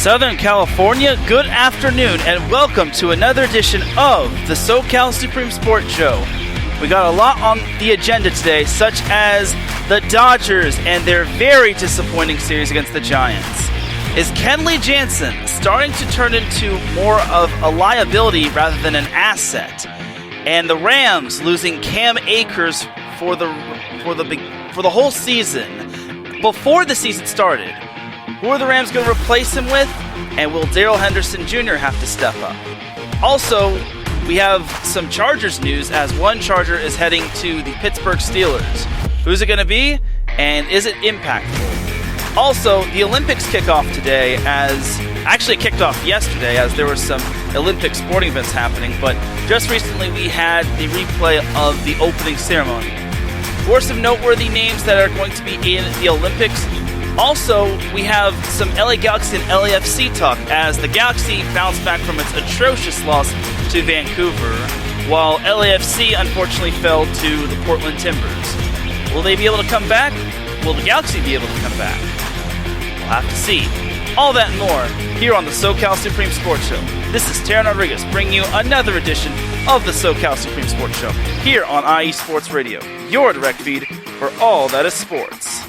Southern California, good afternoon, and welcome to another edition of the SoCal Supreme Sports Show. We got a lot on the agenda today, such as the Dodgers and their very disappointing series against the Giants. Is Kenley Jansen starting to turn into more of a liability rather than an asset? And the Rams losing Cam Akers for the whole season. Before the season started, who are the Rams going to replace him with? And will Darrell Henderson Jr. have to step up? Also, we have some Chargers news as one Charger is heading to the Pittsburgh Steelers. Who's it going to be? And is it impactful? Also, the Olympics kick off today actually kicked off yesterday as there were some Olympic sporting events happening, but just recently we had the replay of the opening ceremony. For some noteworthy names that are going to be in the Olympics. Also, we have some LA Galaxy and LAFC talk as the Galaxy bounced back from its atrocious loss to Vancouver, while LAFC unfortunately fell to the Portland Timbers. Will they be able to come back? Will the Galaxy be able to come back? We'll have to see. All that and more here on the SoCal Supreme Sports Show. This is Teran Rodriguez bringing you another edition of the SoCal Supreme Sports Show here on IE Sports Radio, your direct feed for all that is sports.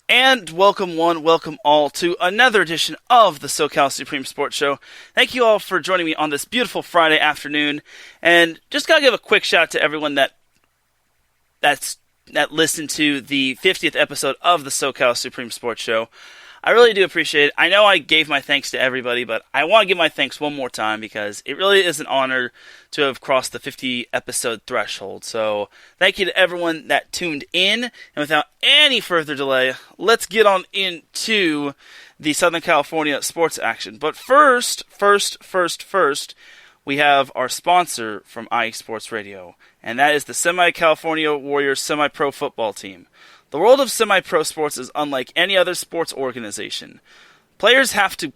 And welcome all to another edition of the SoCal Supreme Sports Show. Thank you all for joining me on this beautiful Friday afternoon. And just gotta give a quick shout out to everyone that listened to the 50th episode of the SoCal Supreme Sports Show. I really do appreciate it. I know I gave my thanks to everybody, but I want to give my thanks one more time because it really is an honor to have crossed the 50 episode threshold. So thank you to everyone that tuned in. And without any further delay, let's get on into the Southern California sports action. But first, we have our sponsor from IE Sports Radio, and that is the Semi-California Warriors semi-pro football team. The world of semi-pro sports is unlike any other sports organization. Players have to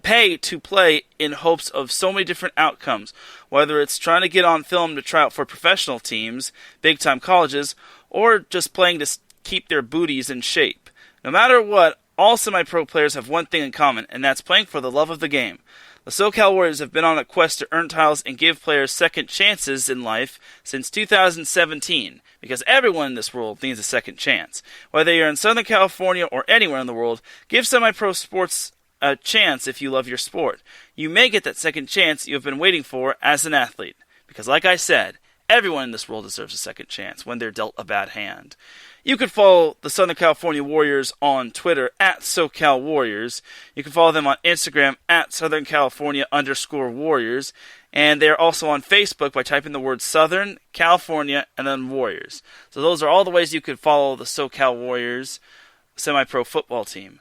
pay to play in hopes of so many different outcomes, whether it's trying to get on film to try out for professional teams, big-time colleges, or just playing to keep their booties in shape. No matter what, all semi-pro players have one thing in common, and that's playing for the love of the game. The SoCal Warriors have been on a quest to earn titles and give players second chances in life since 2017, because everyone in this world needs a second chance. Whether you're in Southern California or anywhere in the world, give semi-pro sports a chance if you love your sport. You may get that second chance you have been waiting for as an athlete, because like I said, everyone in this world deserves a second chance when they're dealt a bad hand. You can follow the Southern California Warriors on Twitter at SoCal Warriors. You can follow them on Instagram at Southern California_Warriors. And they're also on Facebook by typing the word Southern California and then Warriors. So those are all the ways you could follow the SoCal Warriors semi-pro football team.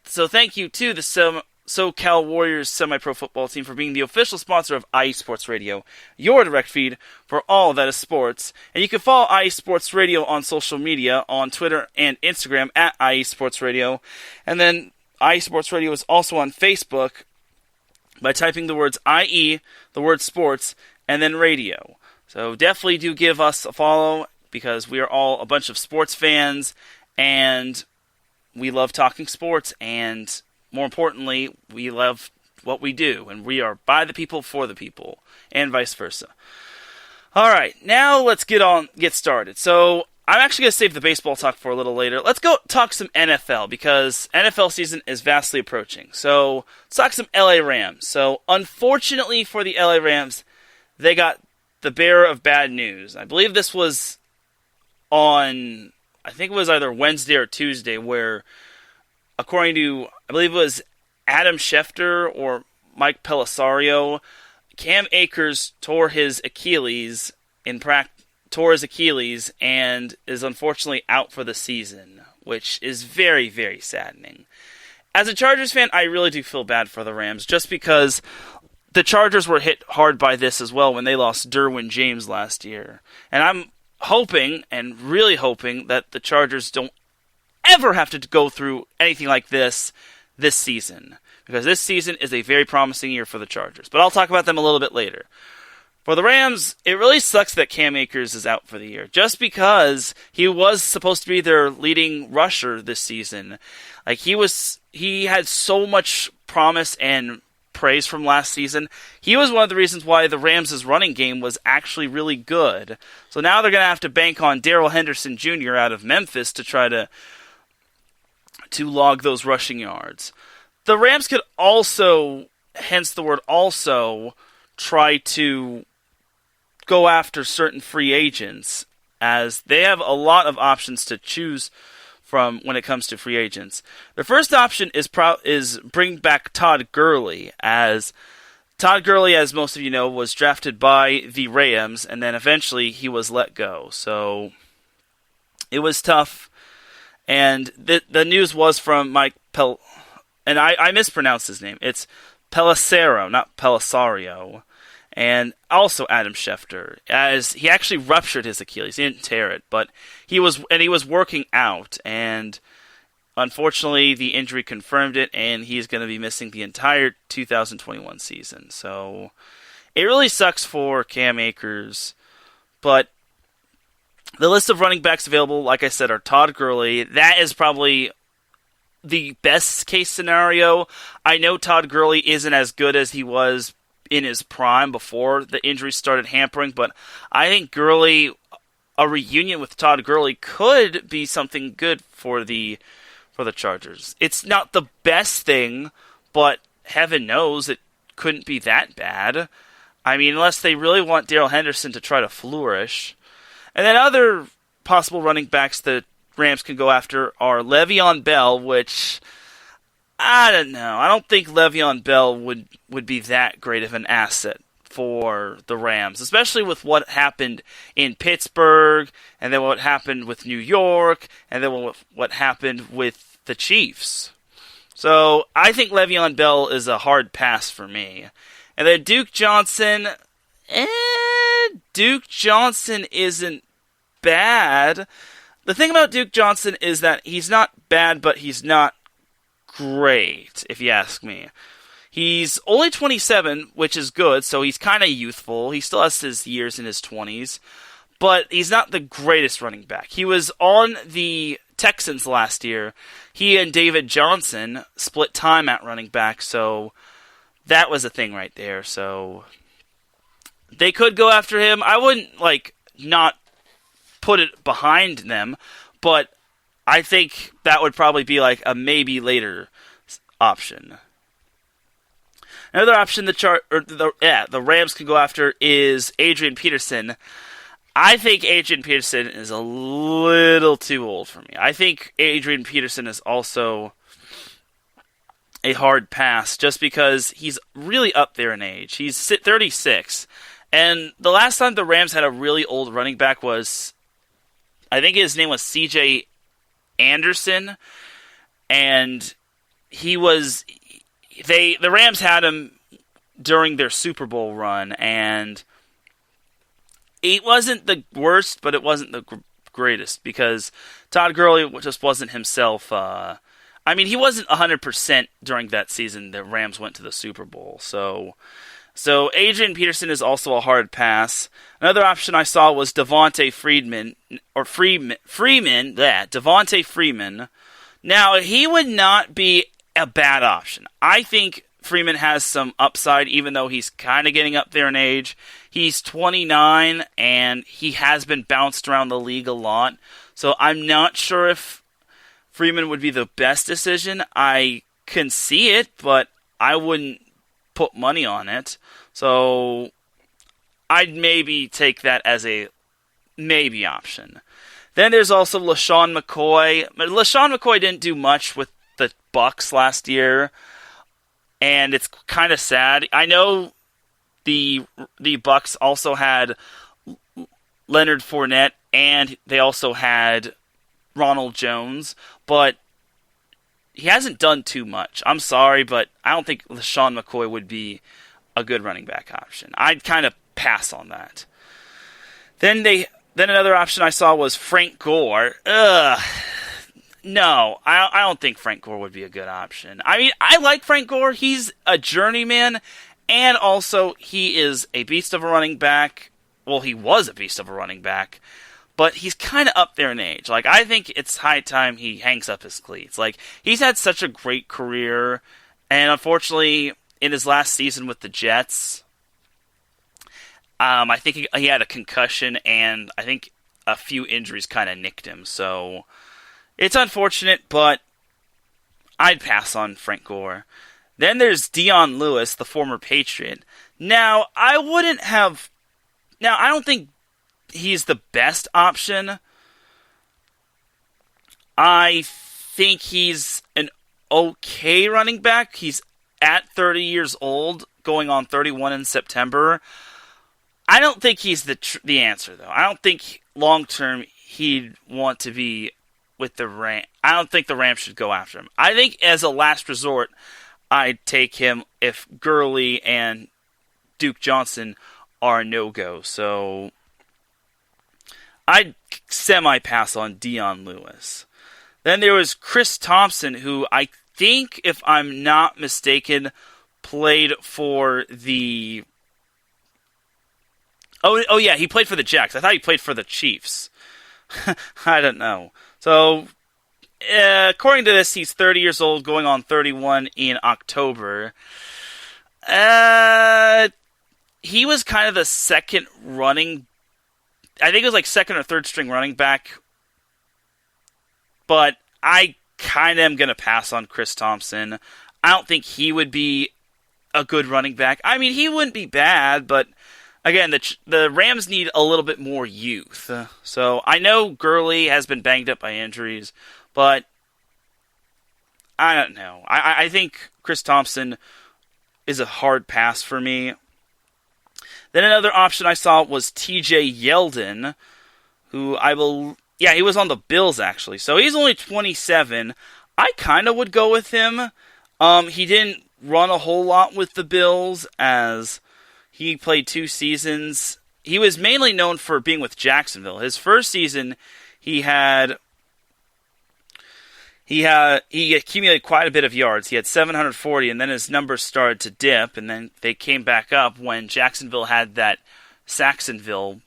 So thank you to the SoCal Warriors semi-pro football team for being the official sponsor of IE Sports Radio, your direct feed for all that is sports. And you can follow IE Sports Radio on social media on Twitter and Instagram at IE Sports Radio. And then IE Sports Radio is also on Facebook by typing the words IE, the word sports, and then radio. So definitely do give us a follow because we are all a bunch of sports fans and we love talking sports, and more importantly, we love what we do, and we are by the people for the people, and vice versa. All right, now let's get started. So I'm actually going to save the baseball talk for a little later. Let's go talk some NFL, because NFL season is vastly approaching. So let's talk some LA Rams. So unfortunately for the LA Rams, they got the bearer of bad news. I believe this was on, I think it was either Wednesday or Tuesday, where according to, I believe it was Adam Schefter or Mike Pellisario, Cam Akers tore his Achilles and is unfortunately out for the season, which is very, very saddening. As a Chargers fan, I really do feel bad for the Rams, just because the Chargers were hit hard by this as well when they lost Derwin James last year. And I'm hoping, and really hoping, that the Chargers don't ever have to go through anything like this season, because this season is a very promising year for the Chargers. But I'll talk about them a little bit later. For the Rams, it really sucks that Cam Akers is out for the year, just because he was supposed to be their leading rusher this season. Like, he had so much promise and praise from last season. He was one of the reasons why the Rams' running game was actually really good. So now they're going to have to bank on Darrell Henderson Jr. out of Memphis to try to log those rushing yards. The Rams could also, hence the word also, try to go after certain free agents, as they have a lot of options to choose from when it comes to free agents. Their first option is bring back Todd Gurley, as most of you know, was drafted by the Rams, and then eventually he was let go. So it was tough, and the news was from Mike and I mispronounced his name. It's Pelissero, not Pellisario. And also Adam Schefter, as he actually ruptured his Achilles. He didn't tear it, but he was working out, and unfortunately the injury confirmed it, and he's going to be missing the entire 2021 season. So it really sucks for Cam Akers, but the list of running backs available, like I said, are Todd Gurley. That is probably the best case scenario. I know Todd Gurley isn't as good as he was in his prime before the injury started hampering, but I think a reunion with Todd Gurley could be something good for the Chargers. It's not the best thing, but heaven knows it couldn't be that bad. I mean, unless they really want Darrell Henderson to try to flourish. And then other possible running backs the Rams can go after are Le'Veon Bell, which I don't know. I don't think Le'Veon Bell would be that great of an asset for the Rams, especially with what happened in Pittsburgh, and then what happened with New York, and then what happened with the Chiefs. So I think Le'Veon Bell is a hard pass for me. And then Duke Johnson isn't bad. The thing about Duke Johnson is that he's not bad, but he's not great, if you ask me. He's only 27, which is good, so he's kind of youthful. He still has his years in his 20s, but he's not the greatest running back. He was on the Texans last year. He and David Johnson split time at running back, so that was a thing right there. So they could go after him. I wouldn't not put it behind them, but I think that would probably be a maybe later option. Another option the Rams can go after is Adrian Peterson. I think Adrian Peterson is a little too old for me. I think Adrian Peterson is also a hard pass, just because he's really up there in age. He's 36, and the last time the Rams had a really old running back was, I think his name was C.J. Anderson, and the Rams had him during their Super Bowl run, and it wasn't the worst, but it wasn't the greatest, because Todd Gurley just wasn't himself. He wasn't 100% during that season the Rams went to the Super Bowl. So Adrian Peterson is also a hard pass. Another option I saw was Devontae Freeman. Devontae Freeman. Now, he would not be a bad option. I think Freeman has some upside, even though he's kind of getting up there in age. He's 29, and he has been bounced around the league a lot. So I'm not sure if Freeman would be the best decision. I can see it, but I wouldn't put money on it. So I'd maybe take that as a maybe option. Then there's also LaShawn McCoy. LaShawn McCoy didn't do much with the Bucks last year, and it's kind of sad. I know the Bucks also had Leonard Fournette, and they also had Ronald Jones, but he hasn't done too much. I'm sorry, but I don't think LaShawn McCoy would be a good running back option. I'd kind of pass on that. Then another option I saw was Frank Gore. No, I don't think Frank Gore would be a good option. I mean, I like Frank Gore. He's a journeyman, and also he is a beast of a running back. Well, he was a beast of a running back, but he's kind of up there in age. Like, I think it's high time he hangs up his cleats. Like, he's had such a great career, and unfortunately, in his last season with the Jets, I think he had a concussion, and I think a few injuries kind of nicked him. So it's unfortunate, but I'd pass on Frank Gore. Then there's Dion Lewis, the former Patriot. Now, I don't think he's the best option. I think he's an okay running back. He's at 30 years old, going on 31 in September. I don't think he's the answer, though. I don't think long-term he'd want to be with the Rams. I don't think the Rams should go after him. I think as a last resort, I'd take him if Gurley and Duke Johnson are a no-go. So I'd semi-pass on Dion Lewis. Then there was Chris Thompson, who I think, if I'm not mistaken, played for the... Oh yeah, he played for the Jacks. I thought he played for the Chiefs. I don't know. So, according to this, he's 30 years old, going on 31 in October. He was kind of the second running... I think it was like second or third string running back. But I kind of am going to pass on Chris Thompson. I don't think he would be a good running back. I mean, he wouldn't be bad, but... Again, the Rams need a little bit more youth. So I know Gurley has been banged up by injuries, but I don't know. I think Chris Thompson is a hard pass for me. Then another option I saw was TJ Yeldon, who he was on the Bills actually. So he's only 27. I kind of would go with him. He didn't run a whole lot with the Bills as he played 2 seasons. He was mainly known for being with Jacksonville. His first season, he accumulated quite a bit of yards. He had 740, and then his numbers started to dip, and then they came back up when Jacksonville had that Saxonville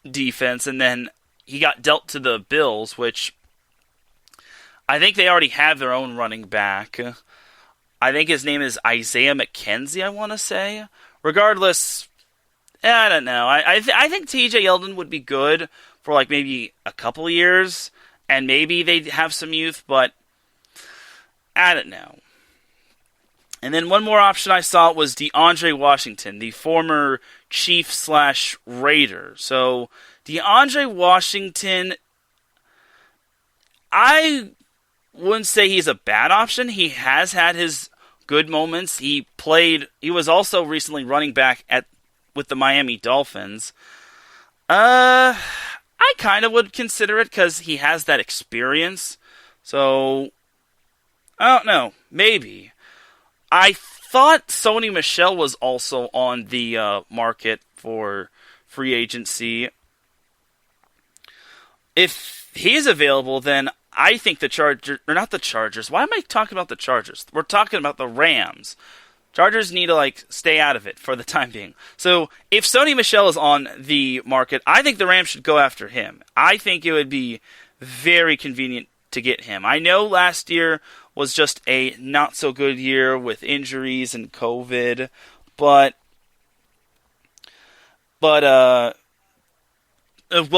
defense, and then he got dealt to the Bills, which I think they already have their own running back. I think his name is Isaiah McKenzie, I want to say. Regardless, I don't know. I think TJ Yeldon would be good for like maybe a couple of years, and maybe they'd have some youth, but I don't know. And then one more option I saw was DeAndre Washington, the former Chief/Raider. So DeAndre Washington, I wouldn't say he's a bad option. He has had his good moments. He was also recently running back with the Miami Dolphins. I kind of would consider it because he has that experience. So, I don't know. Maybe. I thought Sony Michel was also on the market for free agency. If he's available, then I think not the Chargers. Why am I talking about the Chargers? We're talking about the Rams. Chargers need to stay out of it for the time being. So if Sony Michel is on the market, I think the Rams should go after him. I think it would be very convenient to get him. I know last year was just a not so good year with injuries and COVID, but well,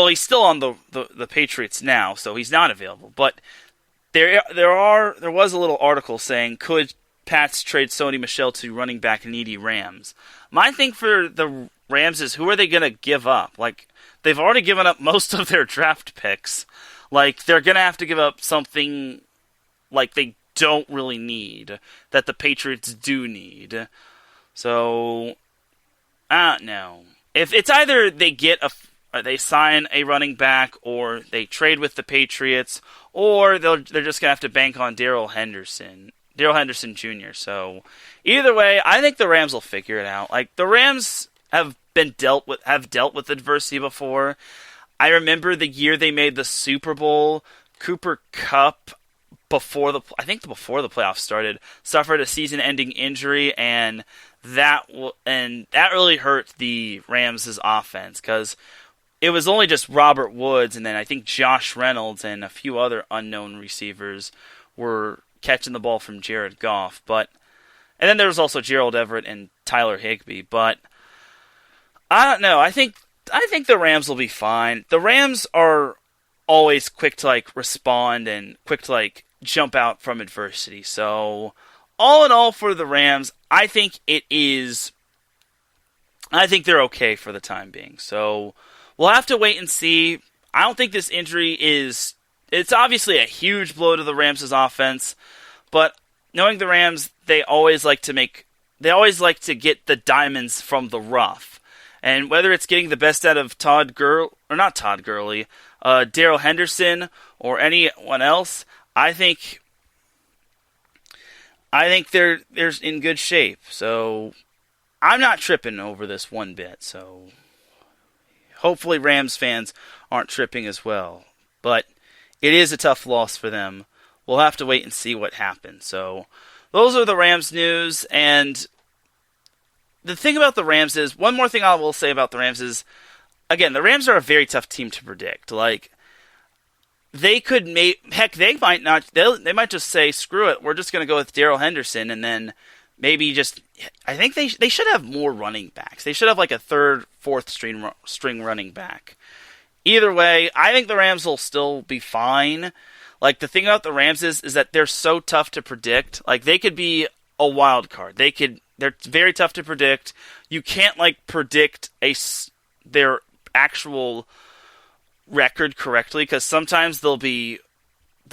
he's still on the Patriots now, so he's not available. But there was a little article saying, could Pats trade Sony Michel to running back needy Rams? My thing for the Rams is, who are they going to give up? Like, they've already given up most of their draft picks. Like, they're going to have to give up something like they don't really need, that the Patriots do need. So, I don't know. If it's either they sign a running back, or they trade with the Patriots, or they're just going to have to bank on Darrell Henderson Jr. So, either way, I think the Rams will figure it out. Like, the Rams have dealt with adversity before. I remember the year they made the Super Bowl. Cooper Kupp, before the playoffs started, suffered a season-ending injury, and that really hurt the Rams' offense, because it was only just Robert Woods, and then I think Josh Reynolds and a few other unknown receivers were catching the ball from Jared Goff. And then there was also Gerald Everett and Tyler Higbee. But I don't know. I think the Rams will be fine. The Rams are always quick to respond and quick to jump out from adversity. So all in all, for the Rams, I think they're okay for the time being. So we'll have to wait and see. I don't think this injury it's obviously a huge blow to the Rams' offense, but knowing the Rams, they always like to get the diamonds from the rough. And whether it's getting the best out of Darrell Henderson, or anyone else, I think they're in good shape. So I'm not tripping over this one bit. So hopefully Rams fans aren't tripping as well. But it is a tough loss for them. We'll have to wait and see what happens. So those are the Rams news. And the thing about the Rams is, one more thing I will say about the Rams is, again, the Rams are a very tough team to predict. They might not. They might just say, screw it, we're just going to go with Darrell Henderson, and then maybe I think they should have more running backs. They should have a third, fourth string running back. Either way, I think the Rams will still be fine. The thing about the Rams is that they're so tough to predict. They could be a wild card. They're very tough to predict. You can't predict their actual record correctly, because sometimes they'll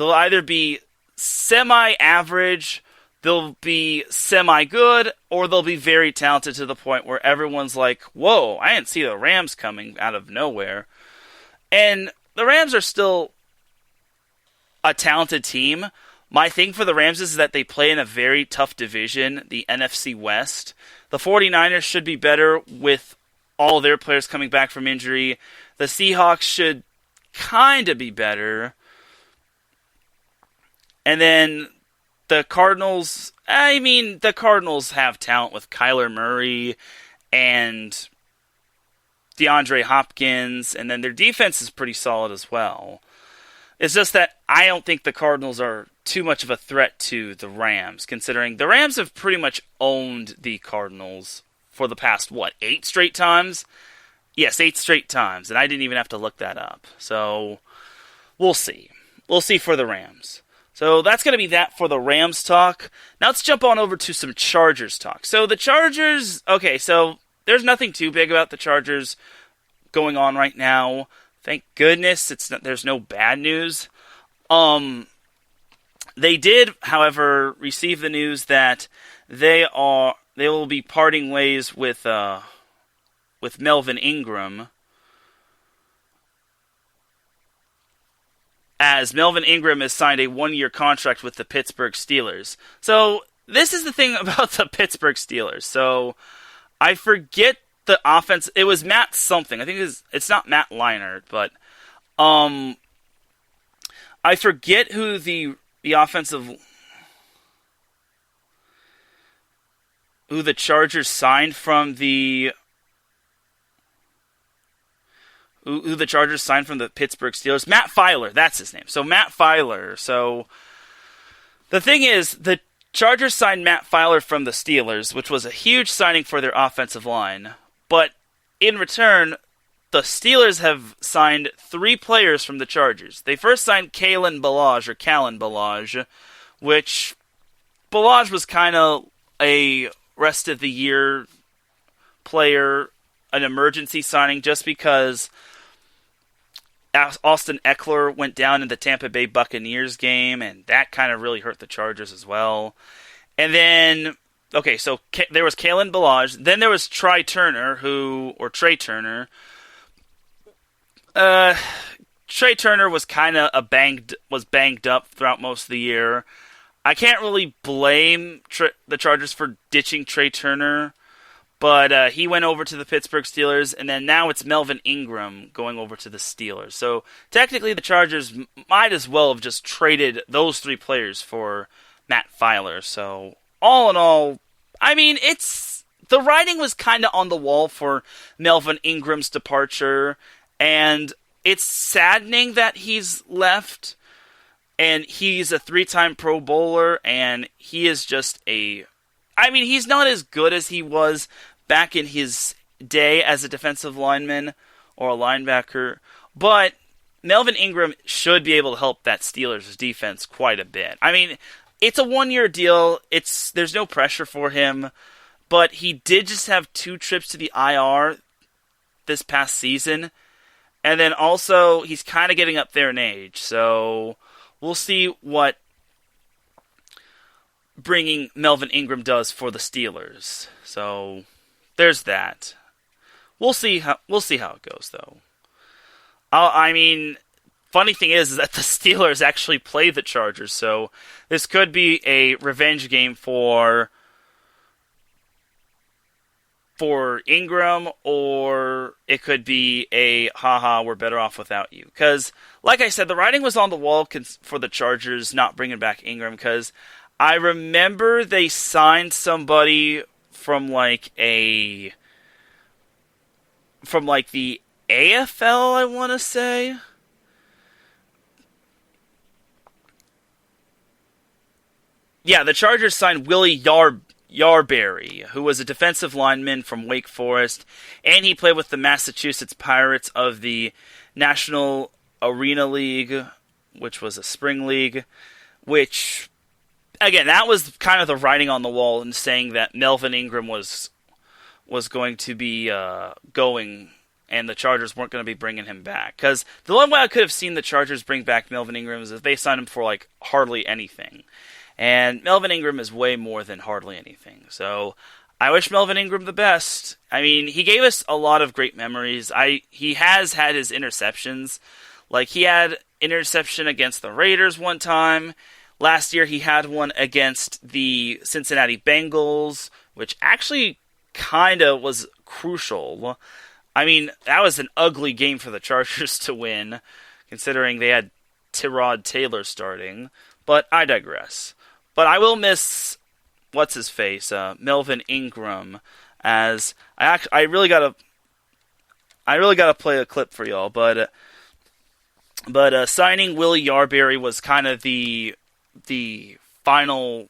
either be semi-average, they'll be semi-good, or they'll be very talented to the point where everyone's like, whoa, I didn't see the Rams coming out of nowhere. And the Rams are still a talented team. My thing for the Rams is that they play in a very tough division, the NFC West. The 49ers should be better with all their players coming back from injury. The Seahawks should kind of be better. And then the Cardinals, the Cardinals have talent with Kyler Murray and DeAndre Hopkins, and then their defense is pretty solid as well. It's just that I don't think the Cardinals are too much of a threat to the Rams, considering the Rams have pretty much owned the Cardinals for the past, 8 straight times? Yes, 8 straight times, and I didn't even have to look that up. So, we'll see. We'll see for the Rams. So, that's going to be that for the Rams talk. Now, let's jump on over to some Chargers talk. So, the Chargers, so there's nothing too big about the Chargers going on right now. Thank goodness there's no bad news. They did, however, receive the news that they will be parting ways with Melvin Ingram, as Melvin Ingram has signed a 1-year contract with the Pittsburgh Steelers. So this is the thing about the Pittsburgh Steelers. So I forget the offense. It was Matt something. I think it's not Matt Leinart, but I forget who the Chargers signed from the who the Chargers signed from the Pittsburgh Steelers. Matt Filer, that's his name. So Matt Filer. So the thing is, the Chargers signed Matt Filer from the Steelers, which was a huge signing for their offensive line. But in return, the Steelers have signed 3 players from the Chargers. They first signed Kalen Ballage, which Ballage was kind of a rest of the year player, an emergency signing, just because Austin Eckler went down in the Tampa Bay Buccaneers game, and that kind of really hurt the Chargers as well. And then, so there was Kalen Ballage. Then there was Trey Turner. Trey Turner was kind of banged up throughout most of the year. I can't really blame the Chargers for ditching Trey Turner, but he went over to the Pittsburgh Steelers, and then now it's Melvin Ingram going over to the Steelers. So technically the Chargers might as well have just traded those 3 players for Matt Filer. So all in all, I mean, the writing was kind of on the wall for Melvin Ingram's departure, and it's saddening that he's left, and he's a 3-time Pro Bowler, and he is just he's not as good as he was back in his day as a defensive lineman or a linebacker, but Melvin Ingram should be able to help that Steelers defense quite a bit. I mean, it's a 1-year deal. There's no pressure for him, but he did just have 2 trips to the IR this past season, and then also he's kind of getting up there in age, so we'll see what bringing Melvin Ingram does for the Steelers. So there's that. We'll see how it goes, though. Funny thing is that the Steelers actually play the Chargers, so this could be a revenge game for Ingram, or it could be a we're better off without you. Because, like I said, the writing was on the wall for the Chargers not bringing back Ingram, because I remember they signed somebody from the AFL, I want to say. Yeah, the Chargers signed Willie Yarberry, who was a defensive lineman from Wake Forest, and he played with the Massachusetts Pirates of the National Arena League, which was a spring league, which, again, that was kind of the writing on the wall in saying that Melvin Ingram was going to be going, and the Chargers weren't going to be bringing him back. Because the only way I could have seen the Chargers bring back Melvin Ingram is if they signed him for, hardly anything. And Melvin Ingram is way more than hardly anything. So I wish Melvin Ingram the best. I mean, he gave us a lot of great memories. He has had his interceptions. He had interception against the Raiders one time. Last year he had one against the Cincinnati Bengals, which actually kind of was crucial. I mean, that was an ugly game for the Chargers to win, considering they had Tyrod Taylor starting. But I digress. But I will miss Melvin Ingram, as I really gotta play a clip for y'all. But signing Willie Yarberry was kind of the final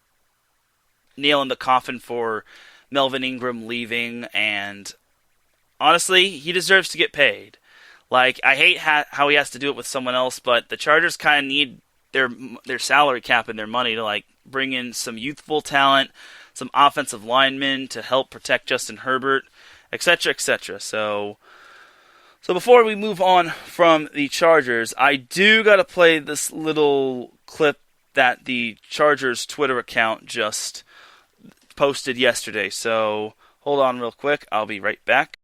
nail in the coffin for Melvin Ingram leaving, and honestly, he deserves to get paid. I hate how he has to do it with someone else, but the Chargers kind of need their salary cap and their money to bring in some youthful talent, some offensive linemen to help protect Justin Herbert, etc., etc. So before we move on from the Chargers, I do got to play this little clip that the Chargers Twitter account just posted yesterday. So hold on real quick. I'll be right back.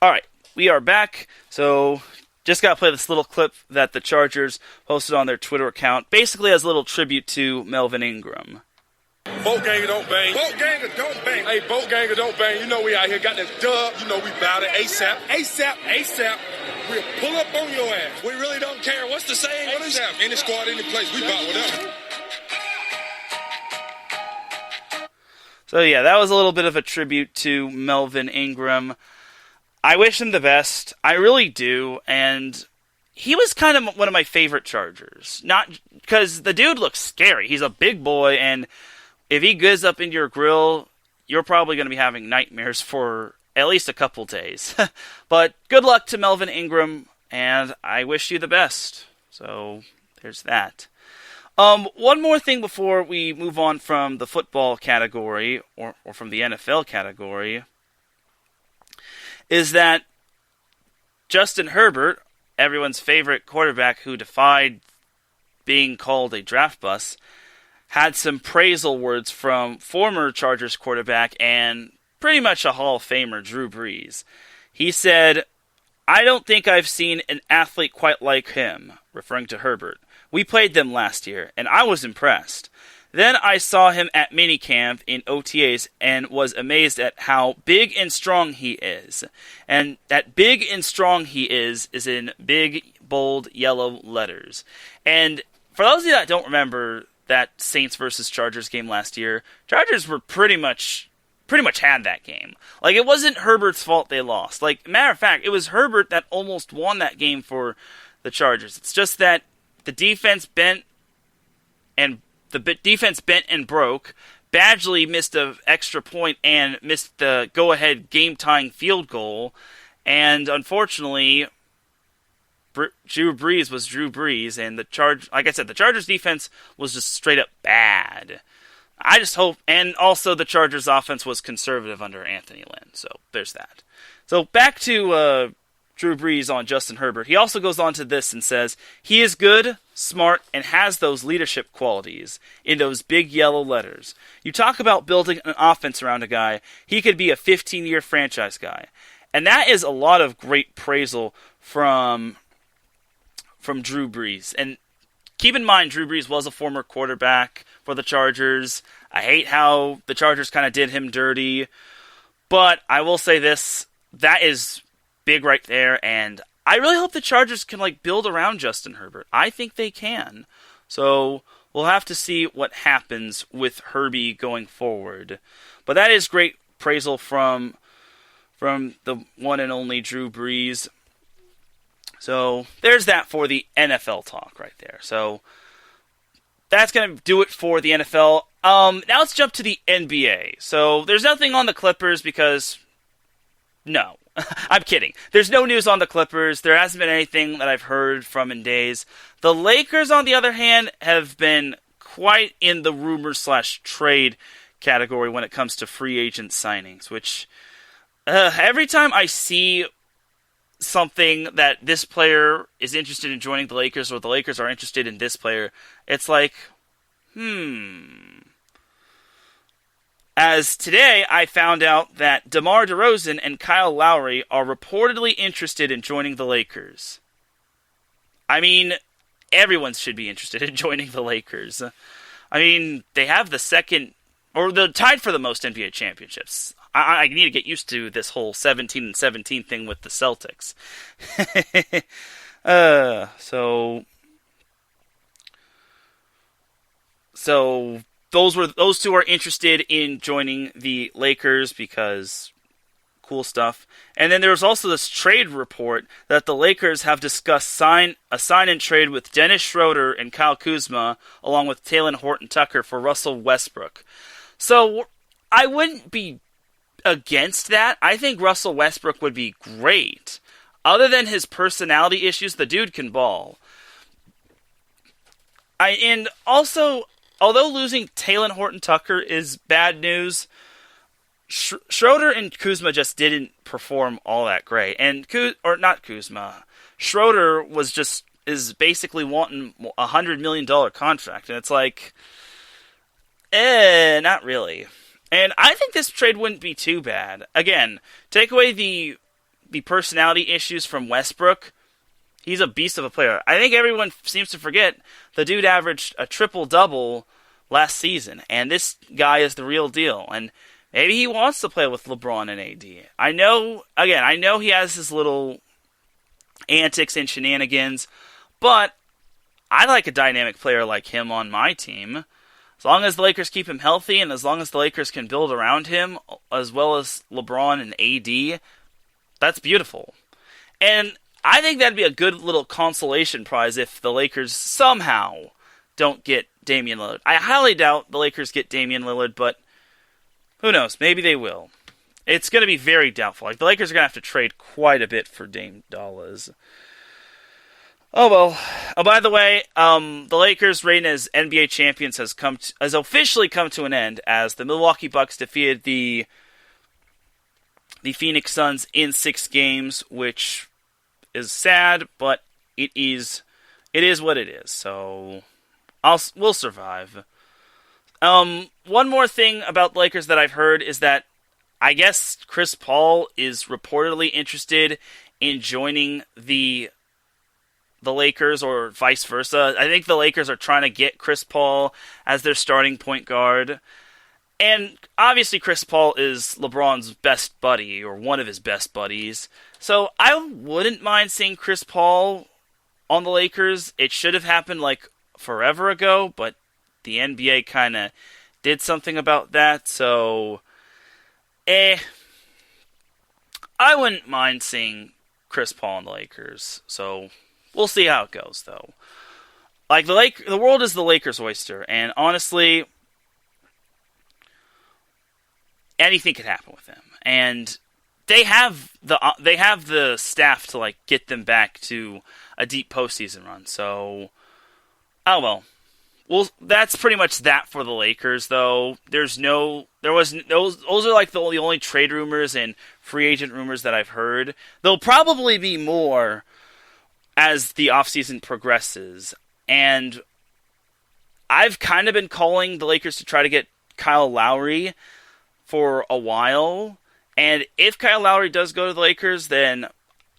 Alright, we are back. So, just got to play this little clip that the Chargers posted on their Twitter account, basically as a little tribute to Melvin Ingram. Boat ganger don't bang. Boat ganger don't bang. Hey, boat ganger don't bang. You know we out here got this dub. You know we bout it ASAP. ASAP. ASAP. We'll pull up on your ass. We really don't care. What's the saying? ASAP. Any squad, any place. We bout whatever. So yeah, that was a little bit of a tribute to Melvin Ingram. I wish him the best. I really do. And he was kind of one of my favorite Chargers. Not because the dude looks scary. He's a big boy, and if he goes up into your grill, you're probably going to be having nightmares for at least a couple days. But good luck to Melvin Ingram, and I wish you the best. So there's that. One more thing before we move on from the football category, or from the NFL category, is that Justin Herbert, everyone's favorite quarterback who defied being called a draft bust, had some praisal words from former Chargers quarterback and pretty much a Hall of Famer, Drew Brees. He said, "I don't think I've seen an athlete quite like him," referring to Herbert. "We played them last year, and I was impressed. Then I saw him at minicamp in OTAs and was amazed at how big and strong he is." And that big and strong he is in big, bold, yellow letters. And for those of you that don't remember that Saints versus Chargers game last year, Chargers were pretty much had that game. Like, it wasn't Herbert's fault they lost. Like, matter of fact, it was Herbert that almost won that game for the Chargers. It's just that the defense bent and broke. Badgley missed an extra point and missed the go-ahead game-tying field goal. And unfortunately, Drew Brees was Drew Brees, and the Chargers defense was just straight up bad. I just hope, and also the Chargers offense was conservative under Anthony Lynn, so there's that. So back to Drew Brees on Justin Herbert. He also goes on to this and says, "He is good, smart, and has those leadership qualities in those big yellow letters. You talk about building an offense around a guy, he could be a 15-year franchise guy." And that is a lot of great praisal from Drew Brees. And keep in mind, Drew Brees was a former quarterback for the Chargers. I hate how the Chargers kind of did him dirty. But I will say this, that is big right there, and I really hope the Chargers can build around Justin Herbert. I think they can. So we'll have to see what happens with Herbie going forward. But that is great praisal from the one and only Drew Brees. So there's that for the NFL talk right there. So that's going to do it for the NFL. Now let's jump to the NBA. So there's nothing on the Clippers because, no, I'm kidding. There's no news on the Clippers. There hasn't been anything that I've heard from in days. The Lakers, on the other hand, have been quite in the rumor/trade category when it comes to free agent signings, which every time I see something that this player is interested in joining the Lakers or the Lakers are interested in this player, it's like, As today, I found out that DeMar DeRozan and Kyle Lowry are reportedly interested in joining the Lakers. I mean, everyone should be interested in joining the Lakers. I mean, they have the second, or they're tied for the most NBA championships. I need to get used to this whole 17-17 thing with the Celtics. So those two are interested in joining the Lakers because cool stuff. And then there's also this trade report that the Lakers have discussed a sign and trade with Dennis Schroeder and Kyle Kuzma, along with Talen Horton-Tucker for Russell Westbrook. So I wouldn't be against that. I think Russell Westbrook would be great. Other than his personality issues, the dude can ball. And also, although losing Talen Horton-Tucker is bad news, Schroeder and Kuzma just didn't perform all that great. And not Kuzma. Schroeder is basically wanting a $100 million contract, and it's like, not really. And I think this trade wouldn't be too bad. Again, take away the personality issues from Westbrook. He's a beast of a player. I think everyone seems to forget the dude averaged a triple-double last season, and this guy is the real deal, and maybe he wants to play with LeBron and AD. I know he has his little antics and shenanigans, but I like a dynamic player like him on my team. As long as the Lakers keep him healthy, and as long as the Lakers can build around him, as well as LeBron and AD, that's beautiful. And I think that'd be a good little consolation prize if the Lakers somehow don't get Damian Lillard. I highly doubt the Lakers get Damian Lillard, but who knows? Maybe they will. It's going to be very doubtful. Like, the Lakers are going to have to trade quite a bit for Dame Dollars. Oh, well. Oh, by the way, the Lakers' reign as NBA champions has officially come to an end as the Milwaukee Bucks defeated the Phoenix Suns in 6 games, which is sad, but it is what it is. So we'll survive. One more thing about the Lakers that I've heard is that I guess Chris Paul is reportedly interested in joining the Lakers, or vice versa. I think the Lakers are trying to get Chris Paul as their starting point guard. And obviously Chris Paul is LeBron's best buddy, or one of his best buddies. So I wouldn't mind seeing Chris Paul on the Lakers. It should have happened like forever ago, but the NBA kind of did something about that. So, I wouldn't mind seeing Chris Paul on the Lakers. So we'll see how it goes, though. Like, the world is the Lakers' oyster, and honestly, anything could happen with them. And they have the staff to, like, get them back to a deep postseason run. So, oh well. Well, that's pretty much that for the Lakers, though. Those are like the only trade rumors and free agent rumors that I've heard. There'll probably be more as the offseason progresses. And I've kind of been calling the Lakers to try to get Kyle Lowry for a while. And if Kyle Lowry does go to the Lakers, then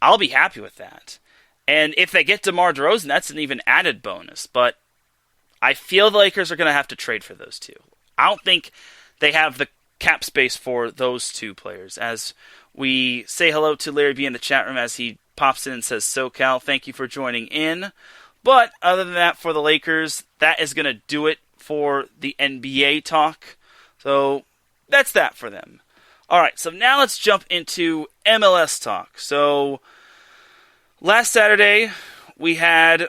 I'll be happy with that. And if they get DeMar DeRozan, that's an even added bonus. But I feel the Lakers are going to have to trade for those two. I don't think they have the cap space for those two players. As we say hello to Larry B in the chat room as he pops in and says, SoCal, thank you for joining in. But other than that, for the Lakers, that is going to do it for the NBA talk. So that's that for them. Alright, so now let's jump into MLS talk. So last Saturday, we had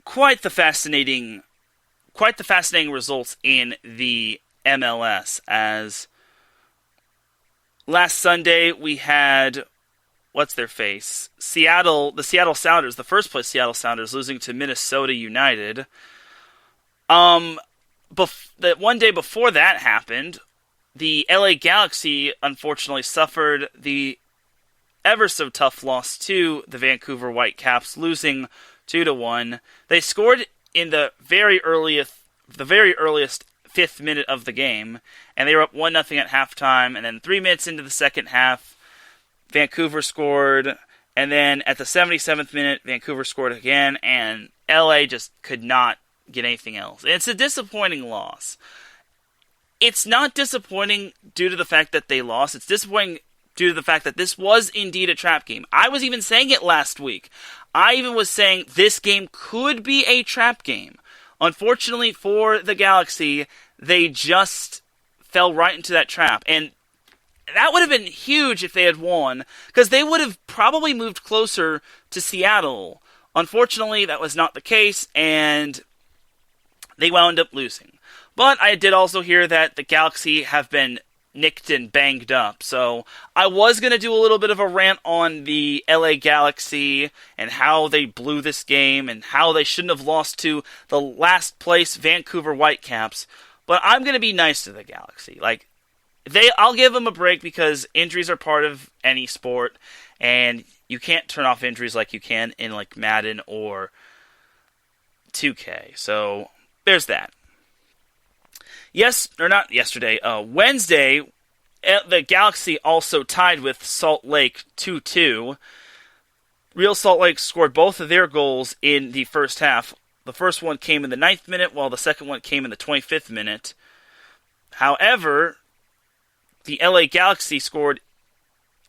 quite the fascinating results in the MLS, as last Sunday we had the Seattle Sounders, the first place Seattle Sounders, losing to Minnesota United. The one day before that happened, the LA Galaxy unfortunately suffered the ever so tough loss to the Vancouver Whitecaps, losing 2-1. They scored in the very earliest 5th minute of the game, and they were up 1-0 at halftime, and then 3 minutes into the second half, Vancouver scored, and then at the 77th minute, Vancouver scored again, and LA just could not get anything else. It's a disappointing loss. It's not disappointing due to the fact that they lost. It's disappointing due to the fact that this was indeed a trap game. I was even saying it last week. I even was saying this game could be a trap game. Unfortunately for the Galaxy, they just fell right into that trap. And that would have been huge if they had won, because they would have probably moved closer to Seattle. Unfortunately, that was not the case, and they wound up losing. But I did also hear that the Galaxy have been nicked and banged up. So I was going to do a little bit of a rant on the LA Galaxy and how they blew this game and how they shouldn't have lost to the last place Vancouver Whitecaps. But I'm going to be nice to the Galaxy. I'll give them a break because injuries are part of any sport, and you can't turn off injuries like you can in Madden or 2K. So there's that. Wednesday, the Galaxy also tied with Salt Lake 2-2. Real Salt Lake scored both of their goals in the first half. The first one came in the 9th minute, while the second one came in the 25th minute. However, the LA Galaxy scored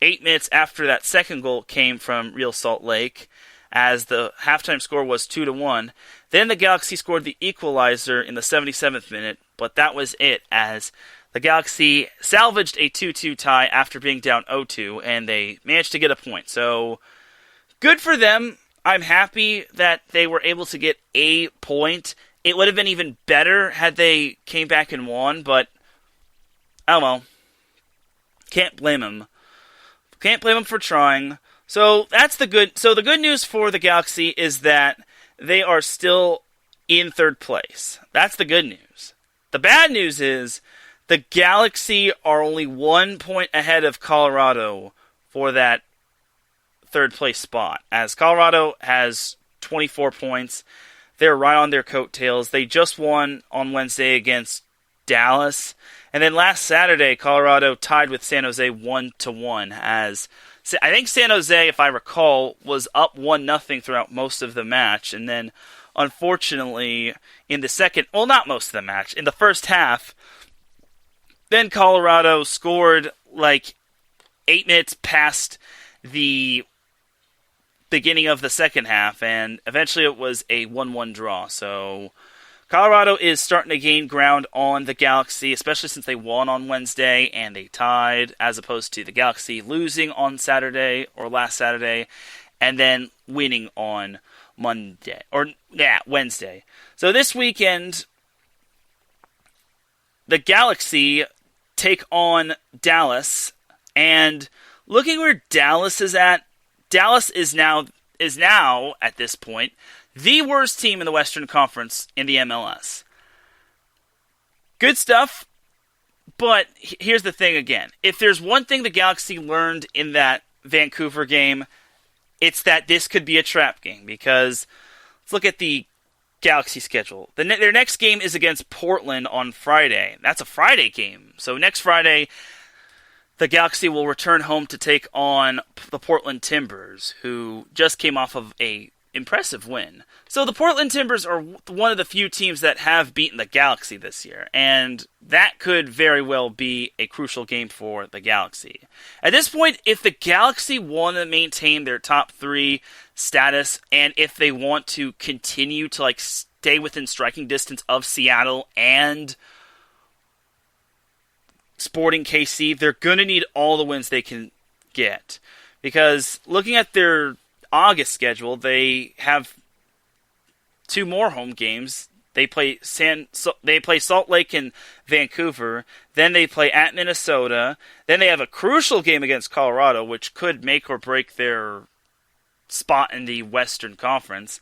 8 minutes after that second goal came from Real Salt Lake, as the halftime score was 2-1. Then the Galaxy scored the equalizer in the 77th minute, but that was it, as the Galaxy salvaged a 2-2 tie after being down 0-2, and they managed to get a point. So, good for them. I'm happy that they were able to get a point. It would have been even better had they came back and won, but oh well. Can't blame them. Can't blame them for trying. So that's the good. So the good news for the Galaxy is that they are still in third place. That's the good news. The bad news is the Galaxy are only 1 point ahead of Colorado for that third place spot, as Colorado has 24 points. They're right on their coattails. They just won on Wednesday against Dallas. And then last Saturday, Colorado tied with San Jose 1-1, as I think San Jose, if I recall, was up 1-0 throughout most of the match. And then, unfortunately, in the second, well, not most of the match, in the first half, then Colorado scored like 8 minutes past the beginning of the second half, and eventually it was a 1-1 draw. So Colorado is starting to gain ground on the Galaxy, especially since they won on Wednesday and they tied, as opposed to the Galaxy losing on Saturday or last Saturday and then winning on Wednesday. So this weekend, the Galaxy take on Dallas, and looking where Dallas is at, Dallas is now at this point the worst team in the Western Conference in the MLS. Good stuff, but here's the thing again. If there's one thing the Galaxy learned in that Vancouver game, it's that this could be a trap game, because let's look at the Galaxy schedule. Their next game is against Portland on Friday. That's a Friday game. So next Friday, the Galaxy will return home to take on the Portland Timbers, who just came off of a impressive win. So the Portland Timbers are one of the few teams that have beaten the Galaxy this year, and that could very well be a crucial game for the Galaxy. At this point, if the Galaxy want to maintain their top 3 status, and if they want to continue to stay within striking distance of Seattle and Sporting KC, they're going to need all the wins they can get. Because looking at their August schedule, they have 2 more home games. They play Salt Lake and Vancouver. Then they play at Minnesota. Then they have a crucial game against Colorado, which could make or break their spot in the Western Conference.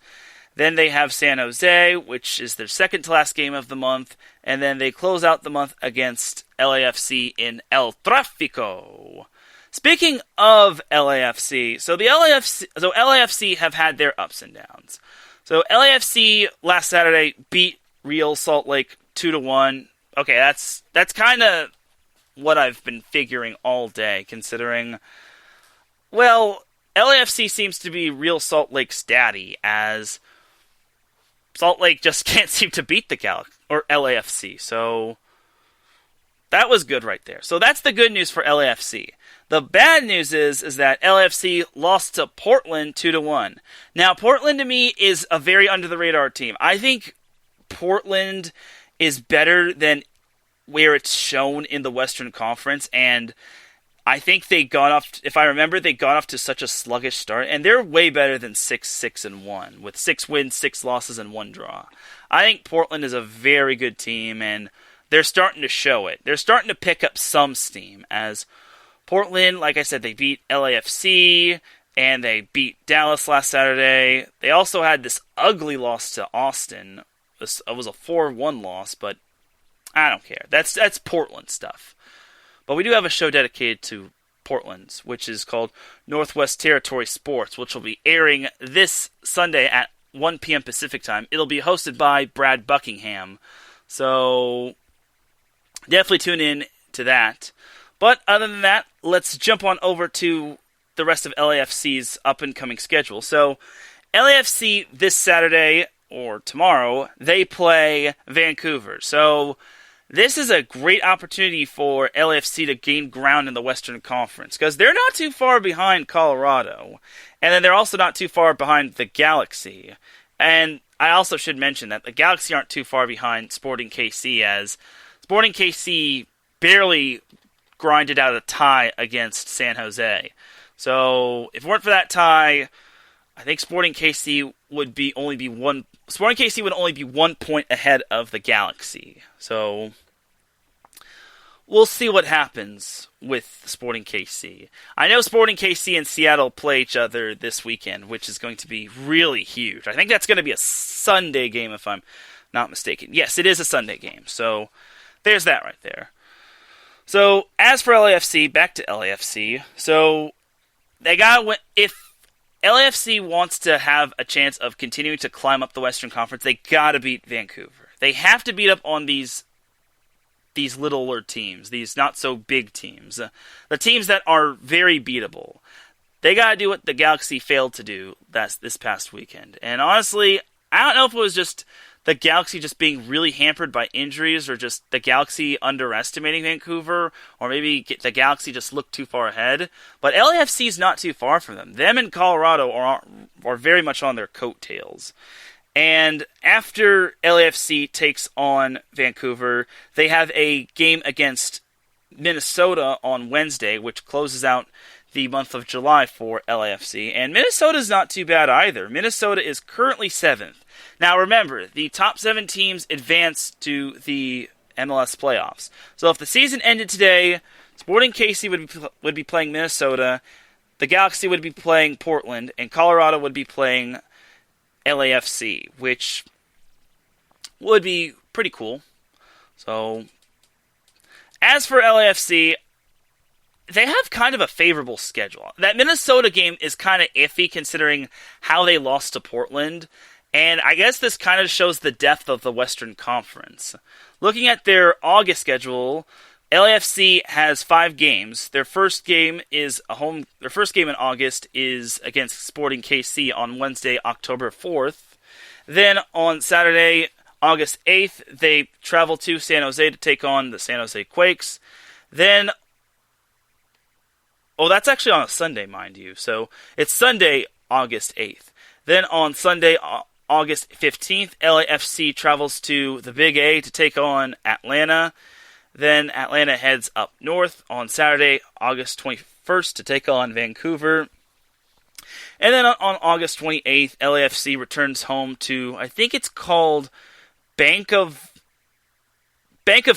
Then they have San Jose, which is their second to last game of the month. And then they close out the month against LAFC in El Tráfico. Speaking of LAFC, so LAFC have had their ups and downs. So LAFC last Saturday beat Real Salt Lake 2-1. Okay, that's kind of what I've been figuring all day, considering, well, LAFC seems to be Real Salt Lake's daddy, as Salt Lake just can't seem to beat the LAFC. So that was good right there. So that's the good news for LAFC. The bad news is that LAFC lost to Portland 2-1. Now, Portland to me is a very under-the-radar team. I think Portland is better than where it's shown in the Western Conference, and I think they got off, if I remember, they got off to such a sluggish start, and they're way better than 6-6-1, with 6 wins, 6 losses, and 1 draw. I think Portland is a very good team, and they're starting to show it. They're starting to pick up some steam, as Portland, like I said, they beat LAFC, and they beat Dallas last Saturday. They also had this ugly loss to Austin. It was a 4-1 loss, but I don't care. That's Portland stuff. But we do have a show dedicated to Portland's, which is called Northwest Territory Sports, which will be airing this Sunday at 1 p.m. Pacific time. It'll be hosted by Brad Buckingham. So definitely tune in to that. But other than that, let's jump on over to the rest of LAFC's up-and-coming schedule. So LAFC this Saturday or tomorrow, they play Vancouver. So this is a great opportunity for LAFC to gain ground in the Western Conference, because they're not too far behind Colorado, and then they're also not too far behind the Galaxy. And I also should mention that the Galaxy aren't too far behind Sporting KC, as Sporting KC barely grinded out a tie against San Jose. So if it weren't for that tie, I think Sporting KC would only be 1 point ahead of the Galaxy. So we'll see what happens with Sporting KC. I know Sporting KC and Seattle play each other this weekend, which is going to be really huge. I think that's going to be a Sunday game, if I'm not mistaken. Yes, it is a Sunday game. So there's that right there. So as for LAFC, back to LAFC. So they got to, if LAFC wants to have a chance of continuing to climb up the Western Conference, they got to beat Vancouver. They have to beat up on these littler teams, these not-so-big teams, the teams that are very beatable. They got to do what the Galaxy failed to do this past weekend. And honestly, I don't know if it was just the Galaxy just being really hampered by injuries, or just the Galaxy underestimating Vancouver, or maybe the Galaxy just looked too far ahead. But LAFC is not too far from them. Them and Colorado are very much on their coattails. And after LAFC takes on Vancouver, they have a game against Minnesota on Wednesday, which closes out the month of July for LAFC. And Minnesota's not too bad either. Minnesota is currently 7th. Now remember, the top 7 teams advance to the MLS playoffs. So if the season ended today, Sporting KC would be playing Minnesota, the Galaxy would be playing Portland, and Colorado would be playing LAFC, which would be pretty cool. So, as for LAFC, they have kind of a favorable schedule. That Minnesota game is kind of iffy considering how they lost to Portland, and I guess this kind of shows the depth of the Western Conference. Looking at their August schedule, LAFC has 5 games. Their first game in August is against Sporting KC on Wednesday, October 4th. Then on Saturday, August 8th, they travel to San Jose to take on the San Jose Quakes. Then, that's actually on a Sunday, mind you. So it's Sunday, August 8th. Then on Sunday, August 15th, LAFC travels to the Big A to take on Atlanta. Then Atlanta heads up north on Saturday, August 21st, to take on Vancouver. And then on August 28th, LAFC returns home to, I think it's called Bank of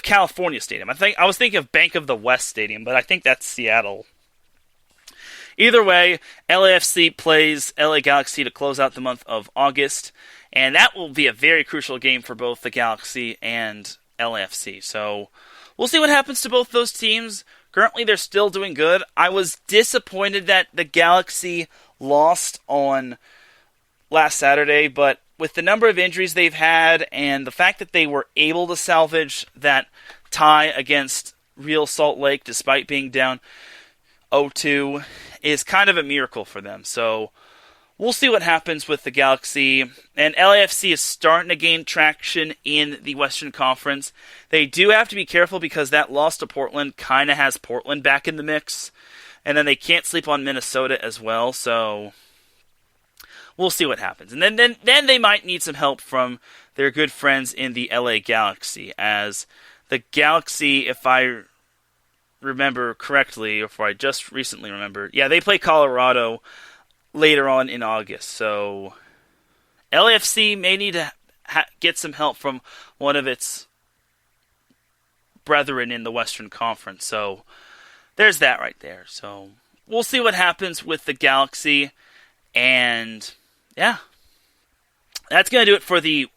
California Stadium. I was thinking of Bank of the West Stadium, but I think that's Seattle. Either way, LAFC plays LA Galaxy to close out the month of August, and that will be a very crucial game for both the Galaxy and LAFC. So we'll see what happens to both those teams. Currently, they're still doing good. I was disappointed that the Galaxy lost on last Saturday, but with the number of injuries they've had and the fact that they were able to salvage that tie against Real Salt Lake despite being down 0-2 is kind of a miracle for them. So we'll see what happens with the Galaxy. And LAFC is starting to gain traction in the Western Conference. They do have to be careful because that loss to Portland kind of has Portland back in the mix. And then they can't sleep on Minnesota as well. So we'll see what happens. And then they might need some help from their good friends in the LA Galaxy. As the Galaxy, if I remember correctly, or if I just recently remembered, they play Colorado later on in August. So LAFC may need to get some help from one of its brethren in the Western Conference. So there's that right there. So we'll see what happens with the Galaxy. And that's going to do it for the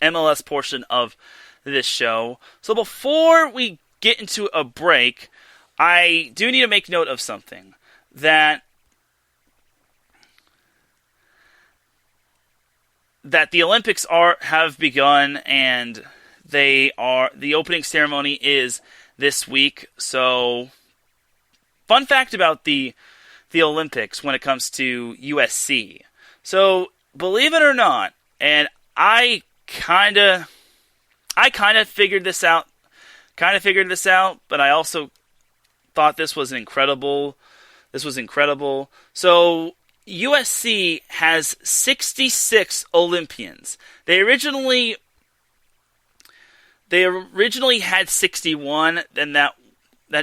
MLS portion of this show. So before we get into a break, I do need to make note of something. That the Olympics have begun, and the opening ceremony is this week. So, fun fact about the Olympics when it comes to USC. So, believe it or not, and I kind of figured this out. But I also thought this was incredible. So USC has 66 Olympians. They originally had 61, then that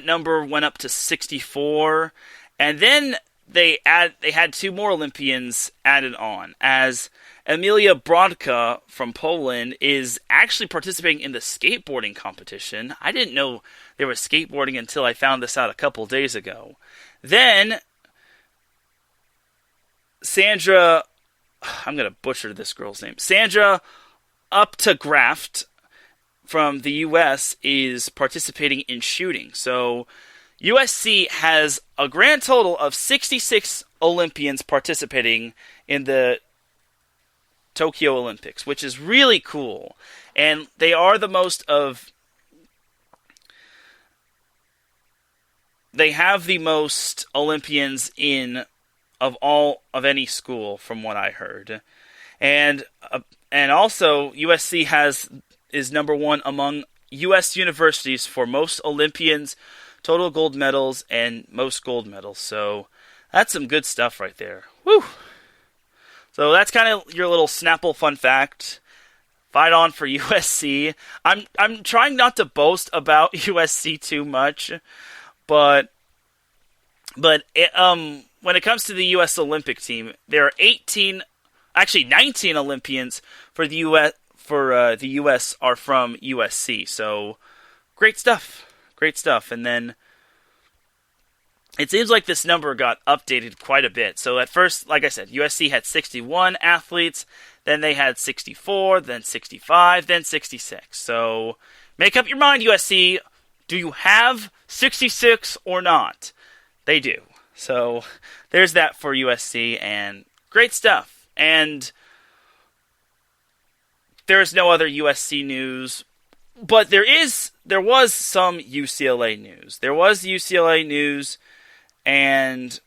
number went up to 64, and then they had 2 more Olympians added on, as Emilia Brodka from Poland is actually participating in the skateboarding competition. I didn't know there was skateboarding until I found this out a couple days ago. Then Sandra, I'm going to butcher this girl's name, Sandra Uptagraft from the U.S. is participating in shooting. So USC has a grand total of 66 Olympians participating in the Tokyo Olympics, which is really cool. And they are they have the most Olympians of any school, from what I heard. And also USC is number 1 among U.S. universities for most Olympians, total gold medals, and most gold medals. So that's some good stuff right there. Woo! So that's kind of your little Snapple fun fact. Fight on for USC. I'm trying not to boast about USC too much, but when it comes to the U.S. Olympic team, there are 19 Olympians for the U.S. The U.S. are from USC. So great stuff. And then it seems like this number got updated quite a bit. So at first, like I said, USC had 61 athletes, then they had 64, then 65, then 66. So make up your mind, USC. Do you have 66 or not? They do. So there's that for USC, and great stuff. And there's no other USC news, but there was some UCLA news. There was UCLA news, and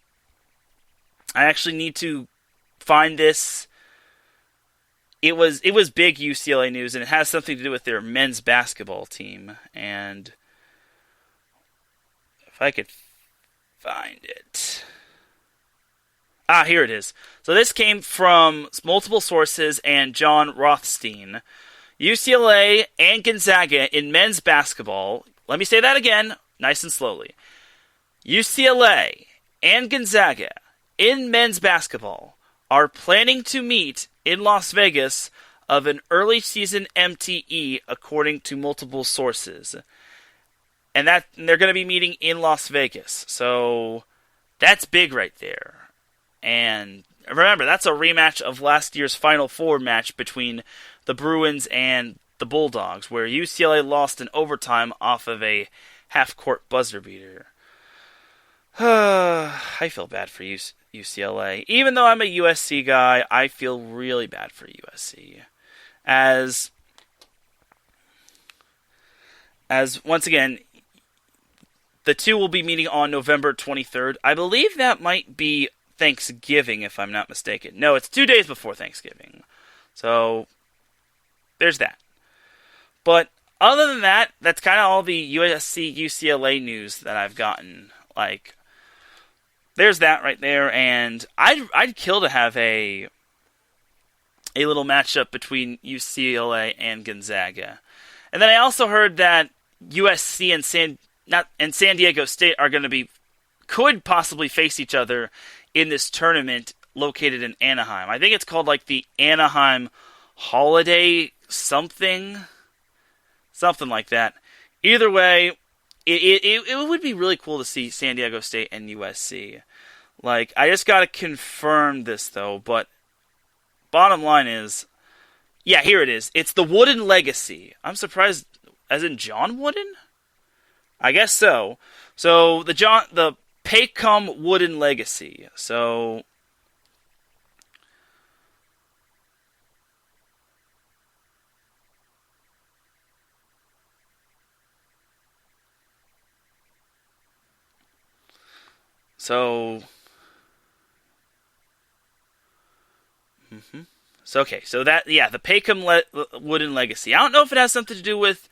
I actually need to find this. It was big UCLA news, and it has something to do with their men's basketball team. And if I could find it. Here it is. So this came from multiple sources and John Rothstein. UCLA and Gonzaga in men's basketball. Let me say that again, nice and slowly. UCLA and Gonzaga in men's basketball are planning to meet in Las Vegas of an early season MTE, according to multiple sources. And they're going to be meeting in Las Vegas. So that's big right there. And remember, that's a rematch of last year's Final Four match between the Bruins and the Bulldogs, where UCLA lost in overtime off of a half-court buzzer beater. I feel bad for UCLA. Even though I'm a USC guy, I feel really bad for USC. As once again, the two will be meeting on November 23rd. I believe that might be Thanksgiving, if I'm not mistaken. No, it's 2 days before Thanksgiving. So, there's that. But other than that, that's kind of all the USC UCLA news that I've gotten. Like, there's that right there, and I'd kill to have a little matchup between UCLA and Gonzaga. And then I also heard that USC and San Diego State are going to could possibly face each other in this tournament located in Anaheim. I think it's called like the Anaheim Holiday something like that. Either way, it would be really cool to see San Diego State and USC. Like, I just got to confirm this though, but bottom line is, yeah, here it is. It's the Wooden Legacy. I'm surprised, as in John Wooden? I guess so. So the Paycom Wooden Legacy. So So the Peckham Wooden legacy. I don't know if it has something to do with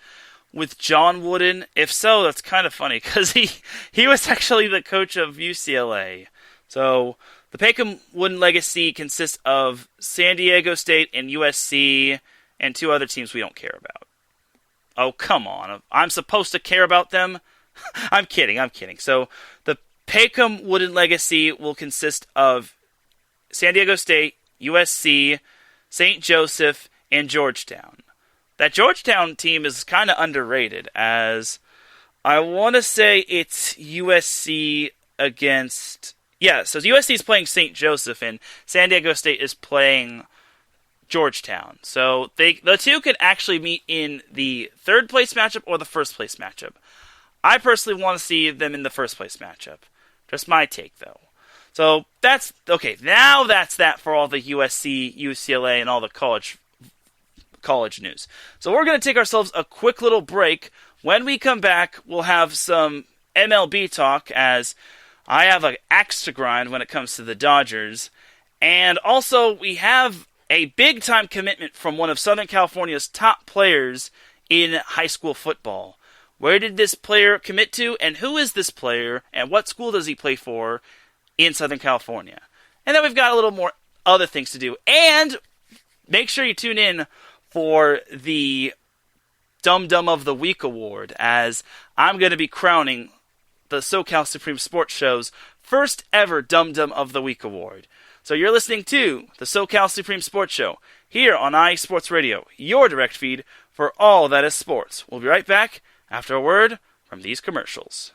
John Wooden. If so, that's kind of funny because he was actually the coach of UCLA. So the Peckham Wooden legacy consists of San Diego State and USC and 2 other teams we don't care about. Oh, come on. I'm supposed to care about them? I'm kidding. So the Peckham Wooden legacy will consist of San Diego State, USC, St. Joseph, and Georgetown. That Georgetown team is kind of underrated, as I want to say it's USC against... Yeah, so USC is playing St. Joseph, and San Diego State is playing Georgetown. So the two could actually meet in the third-place matchup or the first-place matchup. I personally want to see them in the first-place matchup. Just my take, though. So that's... Okay, now that's that for all the USC, UCLA, and all the college news. So we're going to take ourselves a quick little break. When we come back, we'll have some MLB talk, as I have an axe to grind when it comes to the Dodgers. And also, we have a big-time commitment from one of Southern California's top players in high school football. Where did this player commit to, and who is this player, and what school does he play for in Southern California? And then we've got a little more other things to do. And make sure you tune in for the Dum Dum of the Week award, as I'm going to be crowning the SoCal Supreme Sports Show's first ever Dum Dum of the Week award. So you're listening to the SoCal Supreme Sports Show here on IE Sports Radio, your direct feed for all that is sports. We'll be right back after a word from these commercials.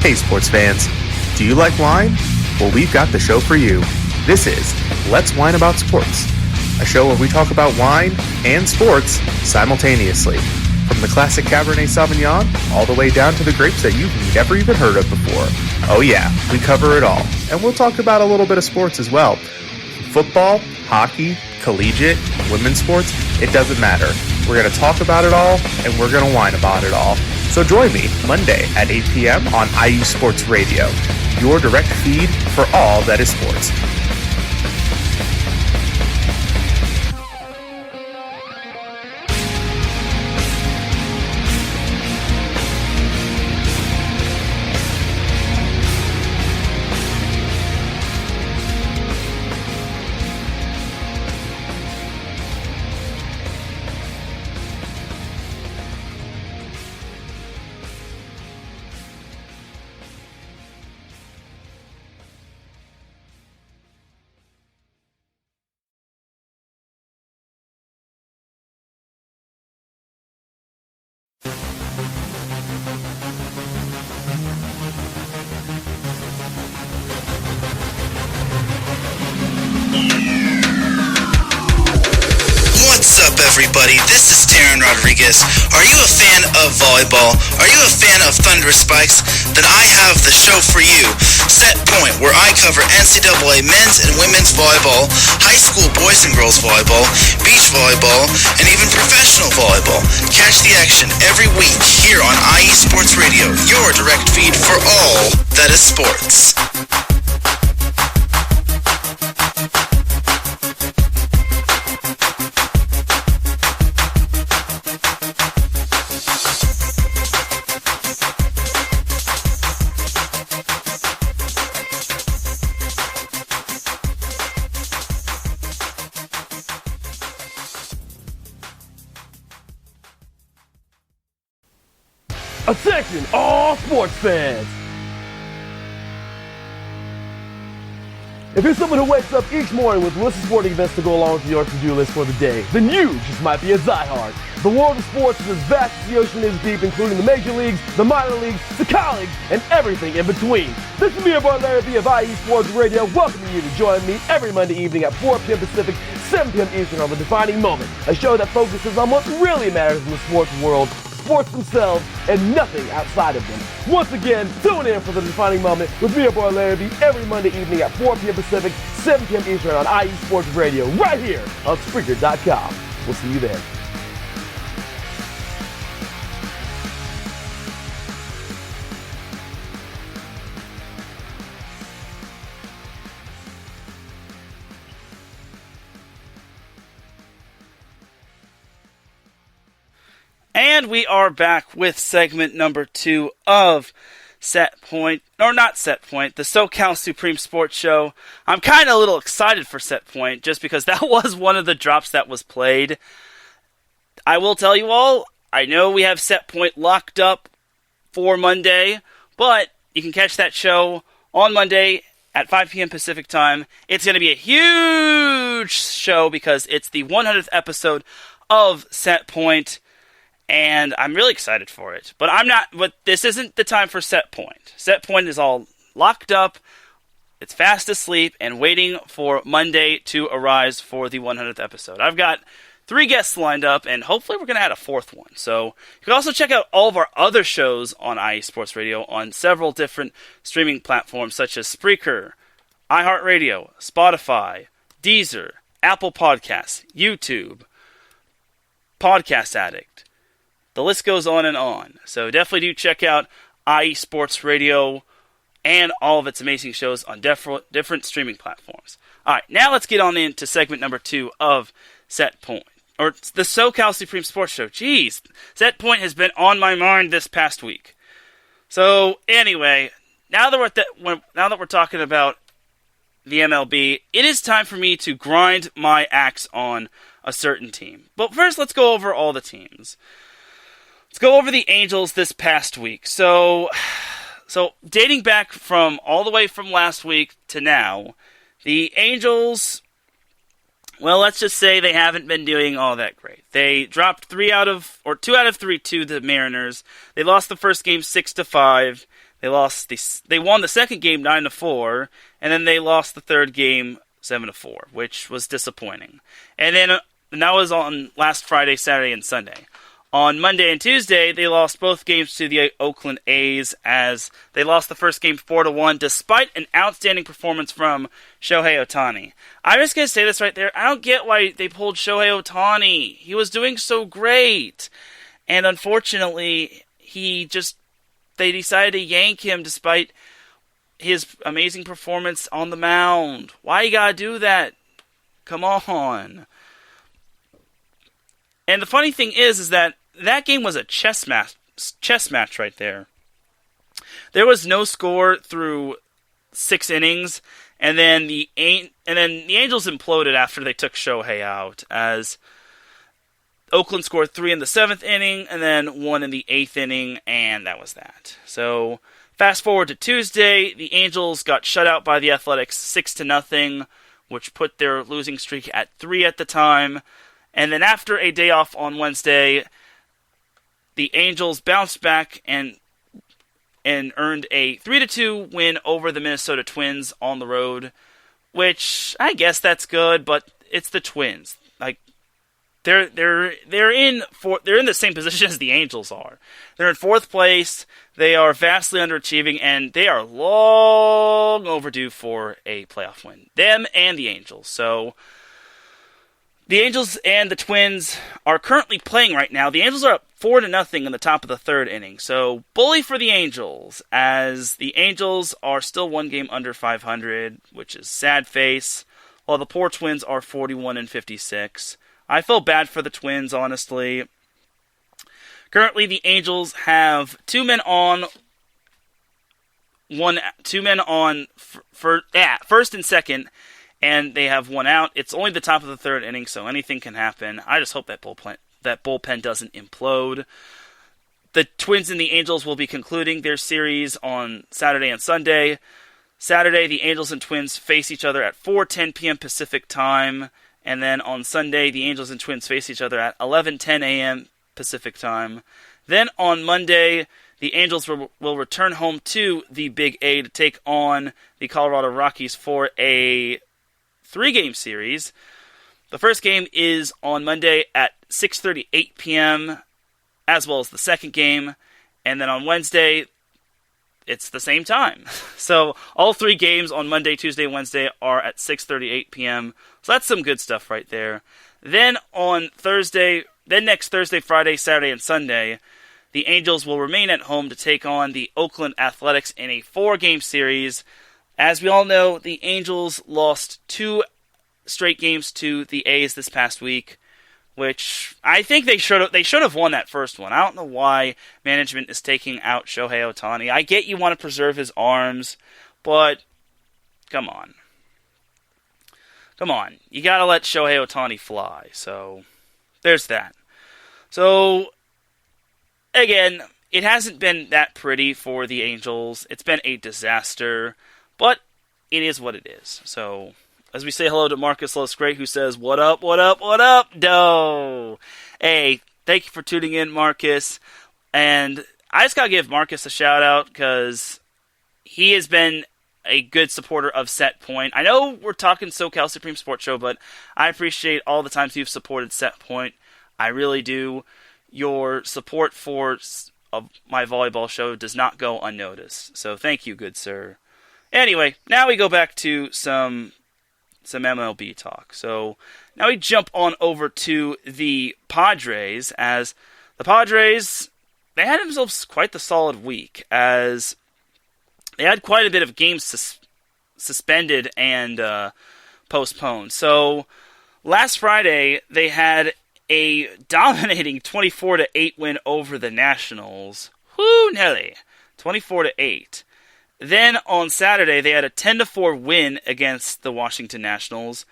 Hey sports fans, do you like wine? Well, we've got the show for you. This is Let's Wine About Sports, a show where we talk about wine and sports simultaneously. From the classic Cabernet Sauvignon all the way down to the grapes that you've never even heard of before. Oh yeah, we cover it all. And we'll talk about a little bit of sports as well. Football, hockey, collegiate, women's sports, it doesn't matter. We're going to talk about it all, and we're going to whine about it all. So join me Monday at 8 p.m. on IU Sports Radio, your direct feed for all that is sports. Everybody, this is Teran Rodriguez. Are you a fan of volleyball? Are you a fan of Thunder Spikes? Then I have the show for you, Set Point, where I cover NCAA men's and women's volleyball, high school boys and girls volleyball, beach volleyball, and even professional volleyball. Catch the action every week here on IE Sports Radio, your direct feed for all that is sports. Attention, all sports fans! If you're someone who wakes up each morning with lists of sporting events to go along with your to-do list for the day, then you just might be a diehard. The world of sports is as vast as the ocean is deep, including the major leagues, the minor leagues, the college, and everything in between. This is me, your boy Larry B of IE Sports Radio, welcoming you to join me every Monday evening at 4 p.m. Pacific, 7 p.m. Eastern on The Defining Moment, a show that focuses on what really matters in the sports world, sports themselves, and nothing outside of them. Once again, tune in for The Defining Moment with me, your boy Larry B, every Monday evening at 4 p.m. Pacific, 7 p.m. Eastern on IE Sports Radio, right here on Spreaker.com. We'll see you there. And we are back with segment number 2 of Set Point, or not Set Point, the SoCal Supreme Sports Show. I'm kind of a little excited for Set Point, just because that was one of the drops that was played. I will tell you all, I know we have Set Point locked up for Monday, but you can catch that show on Monday at 5 p.m. Pacific time. It's going to be a huge show because it's the 100th episode of Set Point. And I'm really excited for it. But this isn't the time for Set Point. Set Point is all locked up. It's fast asleep and waiting for Monday to arise for the 100th episode. I've got 3 guests lined up, and hopefully we're going to add a 4th one. So you can also check out all of our other shows on IE Sports Radio on several different streaming platforms such as Spreaker, iHeartRadio, Spotify, Deezer, Apple Podcasts, YouTube, Podcast Addict. The list goes on and on. So definitely do check out IE Sports Radio and all of its amazing shows on different streaming platforms. All right, now let's get on into segment number 2 of Set Point, or the SoCal Supreme Sports Show. Jeez, Set Point has been on my mind this past week. So anyway, now that we're talking about the MLB, it is time for me to grind my axe on a certain team. But first, let's go over all the teams. Let's go over the Angels this past week. So dating back from all the way from last week to now, the Angels, well, let's just say they haven't been doing all that great. They dropped 2 out of 3 to the Mariners. They lost the first game 6-5. They won the second game 9-4, and then they lost the third game 7-4, which was disappointing. And that was on last Friday, Saturday, and Sunday. On Monday and Tuesday, they lost both games to the Oakland A's, as they lost the first game 4-1, despite an outstanding performance from Shohei Ohtani. I'm just going to say this right there. I don't get why they pulled Shohei Ohtani. He was doing so great. And unfortunately, they decided to yank him despite his amazing performance on the mound. Why you gotta do that? Come on. And the funny thing is that game was a chess match right there. There was no score through 6 innings, and then the Angels imploded after they took Shohei out, as Oakland scored 3 in the 7th inning, and then 1 in the 8th inning, and that was that. So, fast forward to Tuesday, the Angels got shut out by the Athletics 6-0, which put their losing streak at 3 at the time. And then after a day off on Wednesday, the Angels bounced back and earned a 3-2 win over the Minnesota Twins on the road, which I guess that's good, but it's the Twins. Like, they're in the same position as the Angels are. They're in 4th place. They are vastly underachieving, and they are long overdue for a playoff win. Them and the Angels. So the Angels and the Twins are currently playing right now. The Angels are up 4-0 in the top of the 3rd inning. So bully for the Angels, as the Angels are still 1 game under 500, which is sad face, while the poor Twins are 41-56. I feel bad for the Twins, honestly. Currently, the Angels have 2 men on, first and second, and they have 1 out. It's only the top of the 3rd inning, so anything can happen. I just hope that bullpen doesn't implode. The Twins and the Angels will be concluding their series on Saturday and Sunday. Saturday, the Angels and Twins face each other at 4:10 p.m. Pacific time. And then on Sunday, the Angels and Twins face each other at 11:10 a.m. Pacific time. Then on Monday, the Angels will return home to the Big A to take on the Colorado Rockies for a 3-game series. The first game is on Monday at 6:38 p.m., as well as the second game. And then on Wednesday, it's the same time. So all 3 games on Monday, Tuesday, and Wednesday are at 6:38 p.m. So that's some good stuff right there. Then on Thursday, next Thursday, Friday, Saturday, and Sunday, the Angels will remain at home to take on the Oakland Athletics in a 4-game series. As we all know, the Angels lost 2 straight games to the A's this past week, which I think they should have won that first one. I don't know why management is taking out Shohei Ohtani. I get you want to preserve his arms, but come on. Come on. You got to let Shohei Ohtani fly. So there's that. So again, it hasn't been that pretty for the Angels. It's been a disaster, but it is what it is. So as we say hello to Marcus Losgray, who says, "What up, what up, what up, doe?" Hey, thank you for tuning in, Marcus. And I just got to give Marcus a shout-out because he has been a good supporter of Set Point. I know we're talking SoCal Supreme Sports Show, but I appreciate all the times you've supported Set Point. I really do. Your support for my volleyball show does not go unnoticed. So thank you, good sir. Anyway, now we go back to some MLB talk. So now we jump on over to the Padres, as the Padres, they had themselves quite the solid week, as they had quite a bit of games suspended and postponed. So last Friday, they had a dominating 24-8 win over the Nationals. Whoo, Nelly! 24-8. Then on Saturday, they had a 10-4 win against the Washington Nationals.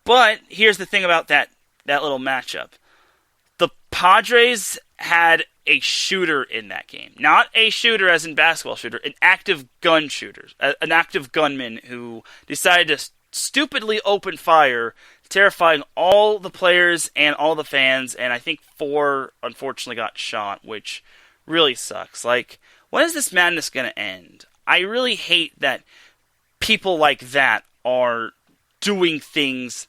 But here's the thing about that little matchup. The Padres had a shooter in that game. Not a shooter as in basketball shooter, an active gun shooter. An active gunman who decided to stupidly open fire, terrifying all the players and all the fans. And I think 4, unfortunately, got shot, which really sucks. Like, when is this madness going to end? I really hate that people like that are doing things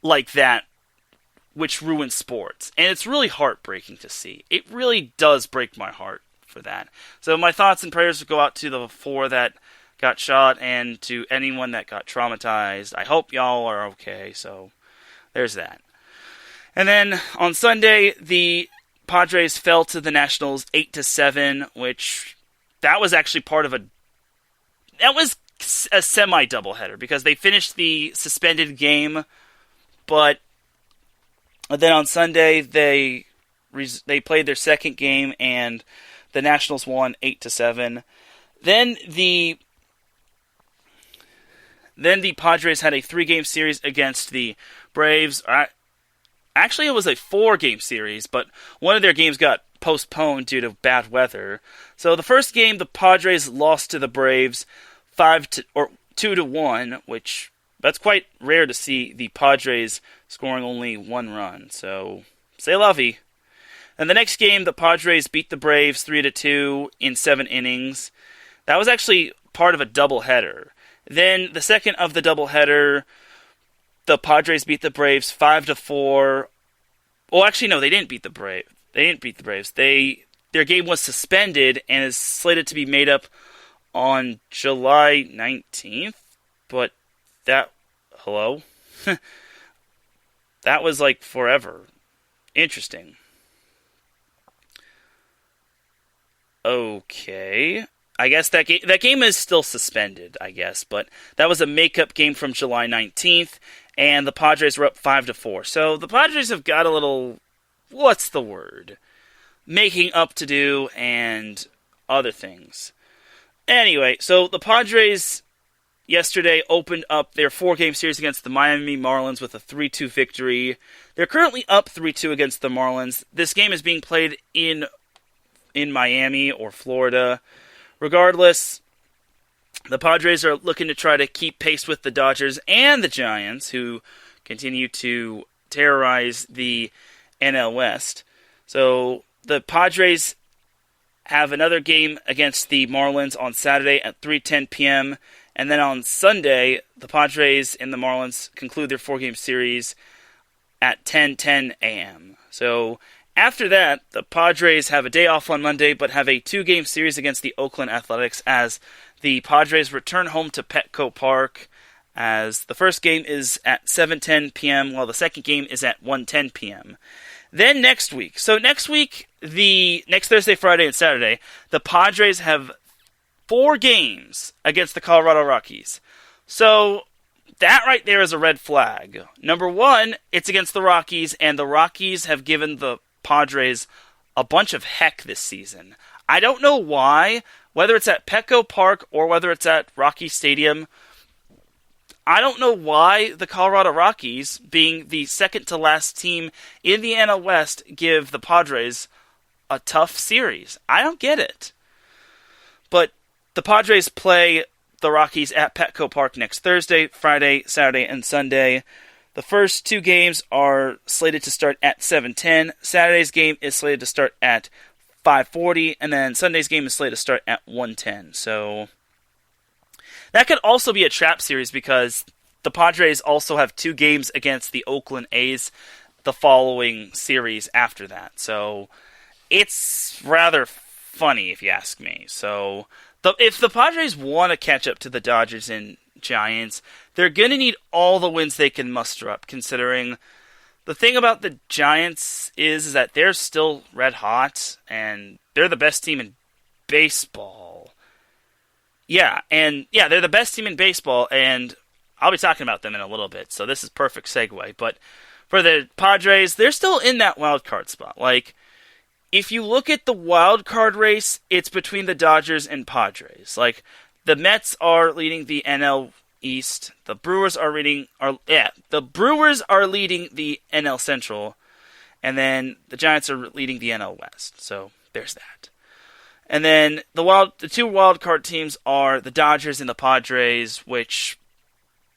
like that which ruin sports. And it's really heartbreaking to see. It really does break my heart for that. So my thoughts and prayers go out to the 4 that got shot and to anyone that got traumatized. I hope y'all are okay. So there's that. And then on Sunday, the Padres fell to the Nationals 8-7, which that was actually that was a semi-doubleheader because they finished the suspended game, but then on Sunday they played their second game and the Nationals won 8-7. Then the Padres had a 3-game series against the Braves. Actually, it was a 4-game series, but one of their games got postponed due to bad weather. So the first game, the Padres lost to the Braves 2-1, which that's quite rare to see the Padres scoring only 1 run. So c'est la vie. And the next game, the Padres beat the Braves 3-2 in 7 innings. That was actually part of a doubleheader. Then the second of the doubleheader, the Padres beat the Braves 5-4. Well, actually, no, they didn't beat the Braves. Their game was suspended and is slated to be made up on July 19th. But hello? That was like forever. Interesting. Okay. I guess that game is still suspended, I guess. But that was a makeup game from July 19th. And the Padres were up 5-4. So the Padres have got a little, what's the word? Making up to do and other things. Anyway, so the Padres yesterday opened up their 4-game series against the Miami Marlins with a 3-2 victory. They're currently up 3-2 against the Marlins. This game is being played in Miami or Florida. Regardless, The Padres are looking to try to keep pace with the Dodgers and the Giants, who continue to terrorize the NL West. So the Padres have another game against the Marlins on Saturday at 3:10 p.m., and then on Sunday, the Padres and the Marlins conclude their 4-game series at 10:10 a.m. So after that, the Padres have a day off on Monday, but have a 2-game series against the Oakland Athletics as the Padres return home to Petco Park, as the first game is at 7:10 p.m., while the second game is at 1:10 p.m. Then next week, the next Thursday, Friday, and Saturday, the Padres have 4 games against the Colorado Rockies. So that right there is a red flag. Number one, it's against the Rockies, and the Rockies have given the Padres a bunch of heck this season. I don't know why, whether it's at Petco Park or whether it's at Rocky Stadium. I don't know why the Colorado Rockies, being the second to last team in the NL West, give the Padres a tough series. I don't get it. But the Padres play the Rockies at Petco Park next Thursday, Friday, Saturday, and Sunday. The first 2 games are slated to start at 7:10. Saturday's game is slated to start at 5:40, and then Sunday's game is slated to start at 1:10. So that could also be a trap series because the Padres also have 2 games against the Oakland A's the following series after that. So it's rather funny if you ask me. So if the Padres want to catch up to the Dodgers and Giants, they're going to need all the wins they can muster up, considering the thing about the Giants is that they're still red hot, and they're the best team in baseball. Yeah, they're the best team in baseball, and I'll be talking about them in a little bit, so this is perfect segue. But for the Padres, they're still in that wild card spot. Like, if you look at the wild card race, it's between the Dodgers and Padres. Like, the Mets are leading the NL East. The Brewers are leading the NL Central, and then the Giants are leading the NL West. So there's that. And then the 2 wild card teams are the Dodgers and the Padres, which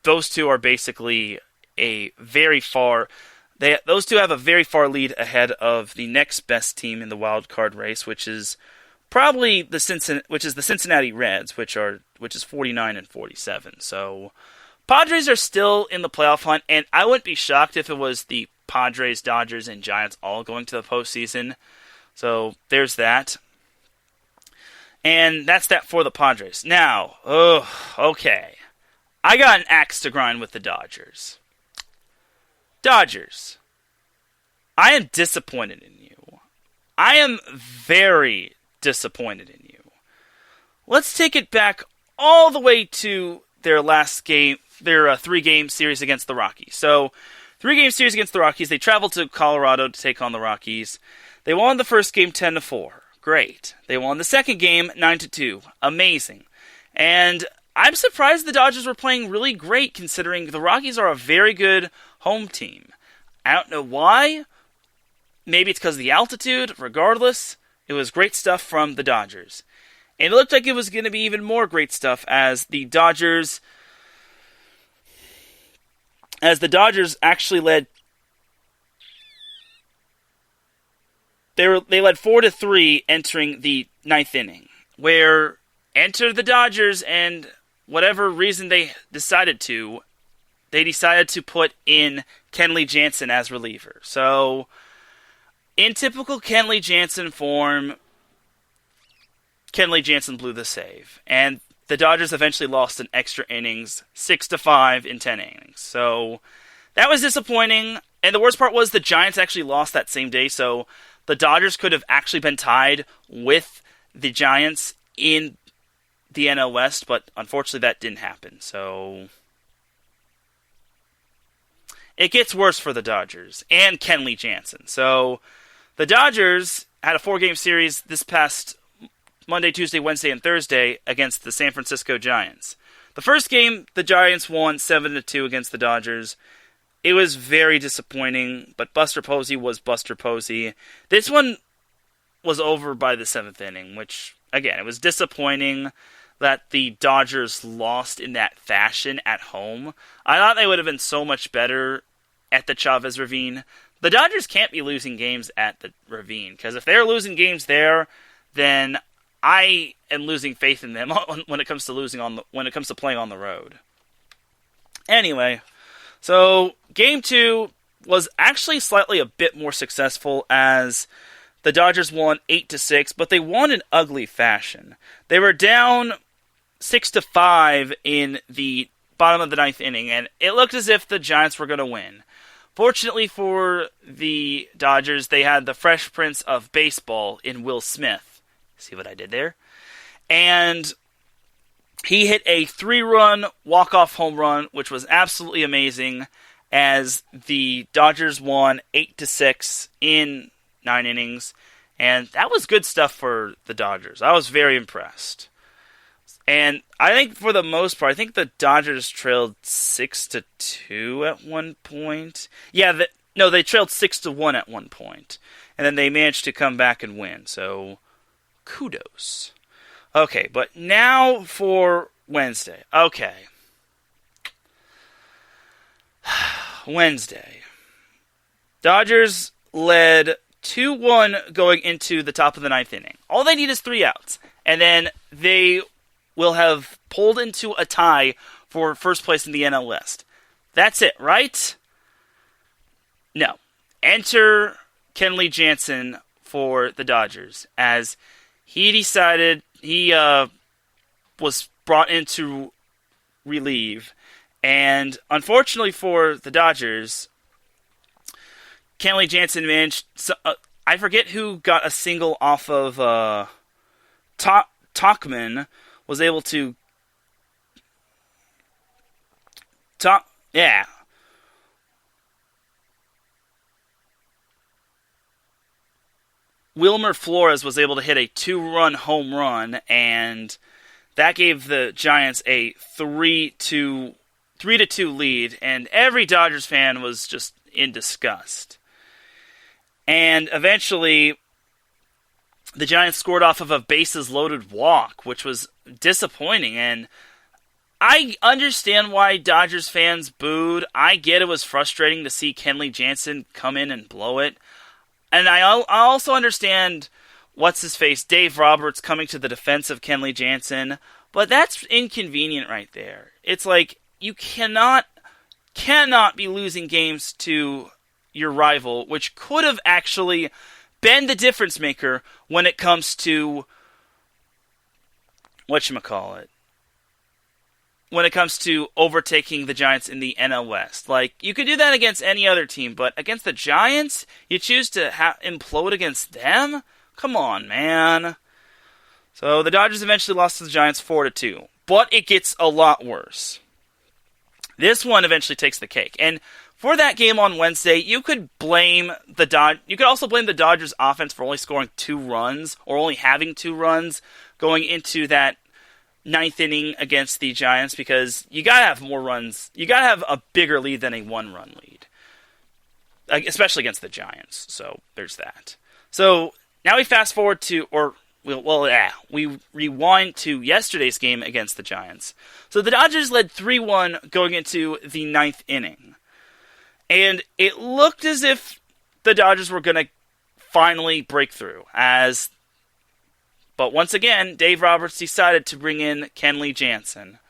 those 2 are basically those 2 have a very far lead ahead of the next best team in the wild card race, which is probably the Cincinnati Reds, which is 49 and 47. So Padres are still in the playoff hunt, and I wouldn't be shocked if it was the Padres, Dodgers, and Giants all going to the postseason. So there's that. And that's that for the Padres. Now, okay. I got an axe to grind with the Dodgers. Dodgers, I am disappointed in you. I am very disappointed in you. Let's take it back all the way to their last game, their 3-game series against the Rockies. So, 3-game series against the Rockies. They traveled to Colorado to take on the Rockies. They won the first game 10-4. Great. They won the second game 9-2. Amazing. And I'm surprised the Dodgers were playing really great, considering the Rockies are a very good home team. I don't know why. Maybe it's because of the altitude. Regardless, it was great stuff from the Dodgers. And it looked like it was going to be even more great stuff as the Dodgers actually led. They led 4-3 entering the 9th inning, where enter the Dodgers, and whatever reason they decided to put in Kenley Jansen as reliever. So, in typical Kenley Jansen form, Kenley Jansen blew the save, and the Dodgers eventually lost in extra innings, 6-5 in 10 innings. So, that was disappointing, and the worst part was the Giants actually lost that same day, so the Dodgers could have actually been tied with the Giants in the NL West, but unfortunately that didn't happen. So it gets worse for the Dodgers and Kenley Jansen. So the Dodgers had a 4-game series this past Monday, Tuesday, Wednesday, and Thursday against the San Francisco Giants. The first game, the Giants won 7-2 against the Dodgers. It was very disappointing, but Buster Posey was Buster Posey. This one was over by the 7th inning, which, again, it was disappointing. that the Dodgers lost in that fashion at home. I thought they would have been so much better at the Chavez Ravine. The Dodgers can't be losing games at the Ravine, because if they're losing games there, then I am losing faith in them when it comes to playing on the road. Anyway, so Game 2 was actually slightly a bit more successful, as the Dodgers won 8-6, but they won in ugly fashion. They were down 6-5 in the bottom of the ninth inning, and it looked as if the Giants were going to win. Fortunately for the Dodgers, they had the Fresh Prince of Baseball in Will Smith. See what I did there? And he hit a 3-run walk-off home run, which was absolutely amazing, as the Dodgers won 8-6 in 9 innings. And that was good stuff for the Dodgers. I was very impressed. And I think for the most part, I think the Dodgers trailed 6-2 at one point. Yeah, they trailed 6-1 at one point. And then they managed to come back and win. So, kudos. Okay, but now for Wednesday. Okay. Wednesday. Dodgers led 2-1 going into the top of the ninth inning. All they need is 3 outs. And then they will have pulled into a tie for first place in the NL West. That's it, right? No. Enter Kenley Jansen for the Dodgers, as he decided he was brought in to relieve. And unfortunately for the Dodgers, Kenley Jansen managed... I forget who got a single off of Tauchman, was able to... Wilmer Flores was able to hit a 2-run home run, and that gave the Giants a 3-2 lead, and every Dodgers fan was just in disgust. And eventually, the Giants scored off of a bases-loaded walk, which was disappointing, and I understand why Dodgers fans booed. I get it was frustrating to see Kenley Jansen come in and blow it. And I also understand what's-his-face, Dave Roberts, coming to the defense of Kenley Jansen, but that's inconvenient right there. It's like, you cannot be losing games to your rival, which could have actually been the difference maker when it comes to whatchamacallit. When it comes to overtaking the Giants in the NL West. Like, you could do that against any other team, but against the Giants, you choose to implode against them? Come on, man. So the Dodgers eventually lost to the Giants 4-2, but it gets a lot worse. This one eventually takes the cake, and for that game on Wednesday, you could also blame the Dodgers offense for only scoring 2 runs, or only having 2 runs going into that ninth inning against the Giants, because you gotta have more runs. You gotta have a bigger lead than a 1-run lead, especially against the Giants. So there's that. So now we fast forward to, we rewind to yesterday's game against the Giants. So the Dodgers led 3-1 going into the ninth inning, and it looked as if the Dodgers were gonna finally break through, but once again, Dave Roberts decided to bring in Kenley Jansen.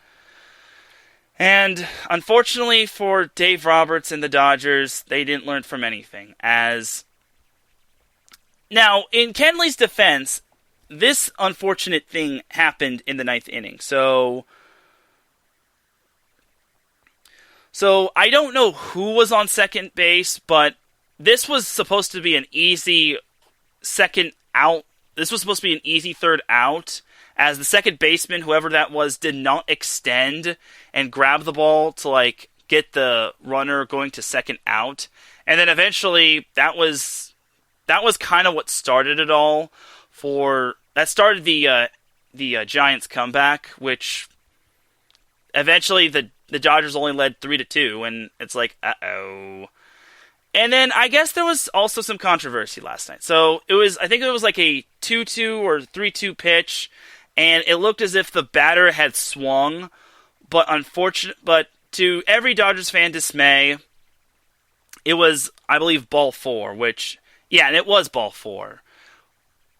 And unfortunately for Dave Roberts and the Dodgers, they didn't learn from anything. Now, in Kenley's defense, this unfortunate thing happened in the ninth inning. So I don't know who was on second base, but this was supposed to be an easy second out. This was supposed to be an easy third out, as the second baseman, whoever that was, did not extend and grab the ball to get the runner going to second out. And then eventually, that was kind of what started it all. That started the Giants' comeback, which eventually the Dodgers only led 3-2, and it's like, uh-oh. And then I guess there was also some controversy last night. So I think it was like a 2-2 or 3-2 pitch, and it looked as if the batter had swung, but to every Dodgers fan dismay, it was, I believe, ball 4, and it was ball 4.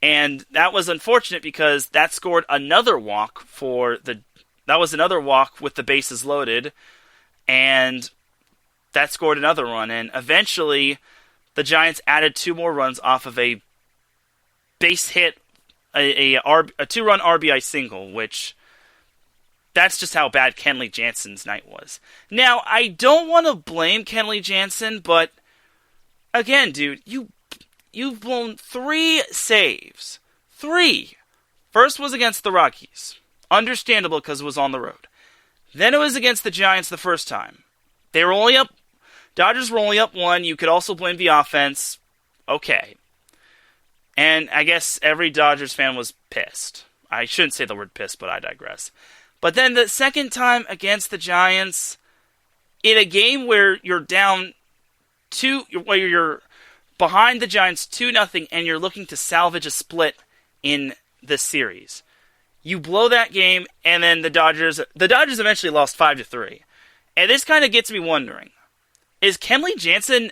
And that was unfortunate because that scored another walk that was another walk with the bases loaded, and that scored another run. And eventually, the Giants added 2 more runs off of a base hit, a 2-run RBI single, which that's just how bad Kenley Jansen's night was. Now, I don't want to blame Kenley Jansen, but again, dude, you've blown 3 saves. 3. First was against the Rockies. Understandable because it was on the road. Then it was against the Giants the first time. They were only up. Dodgers were only up 1. You could also blame the offense. Okay. And I guess every Dodgers fan was pissed. I shouldn't say the word pissed, but I digress. But then the second time against the Giants, in a game where you're down 2, where you're behind the Giants 2-0, and you're looking to salvage a split in this series, you blow that game, and then the Dodgers eventually lost 5-3. And this kind of gets me wondering, is Kenley Jansen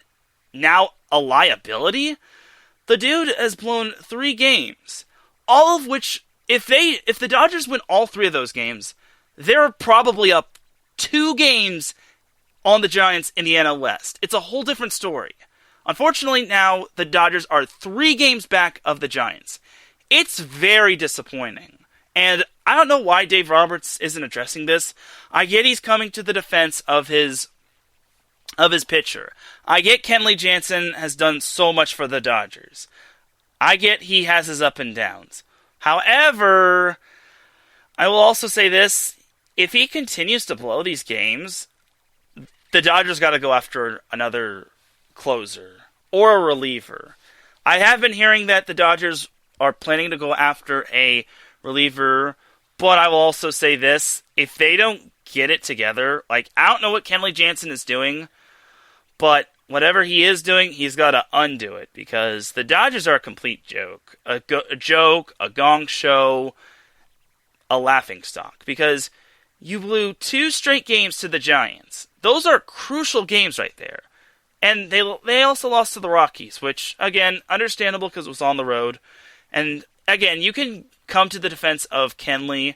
now a liability? The dude has blown 3 games, all of which, if the Dodgers win all 3 of those games, they're probably up 2 games on the Giants in the NL West. It's a whole different story. Unfortunately, now the Dodgers are 3 games back of the Giants. It's very disappointing. And I don't know why Dave Roberts isn't addressing this. I get he's coming to the defense of his pitcher. I get Kenley Jansen has done so much for the Dodgers. I get he has his up and downs. However, I will also say this. If he continues to blow these games, the Dodgers got to go after another closer or a reliever. I have been hearing that the Dodgers are planning to go after a reliever, but I will also say this. If they don't get it together, I don't know what Kenley Jansen is doing, but whatever he is doing, he's got to undo it, because the Dodgers are a complete joke. A joke, a gong show, a laughingstock, because you blew 2 straight games to the Giants. Those are crucial games right there. And they also lost to the Rockies, which, again, understandable because it was on the road. And, again, you can come to the defense of Kenley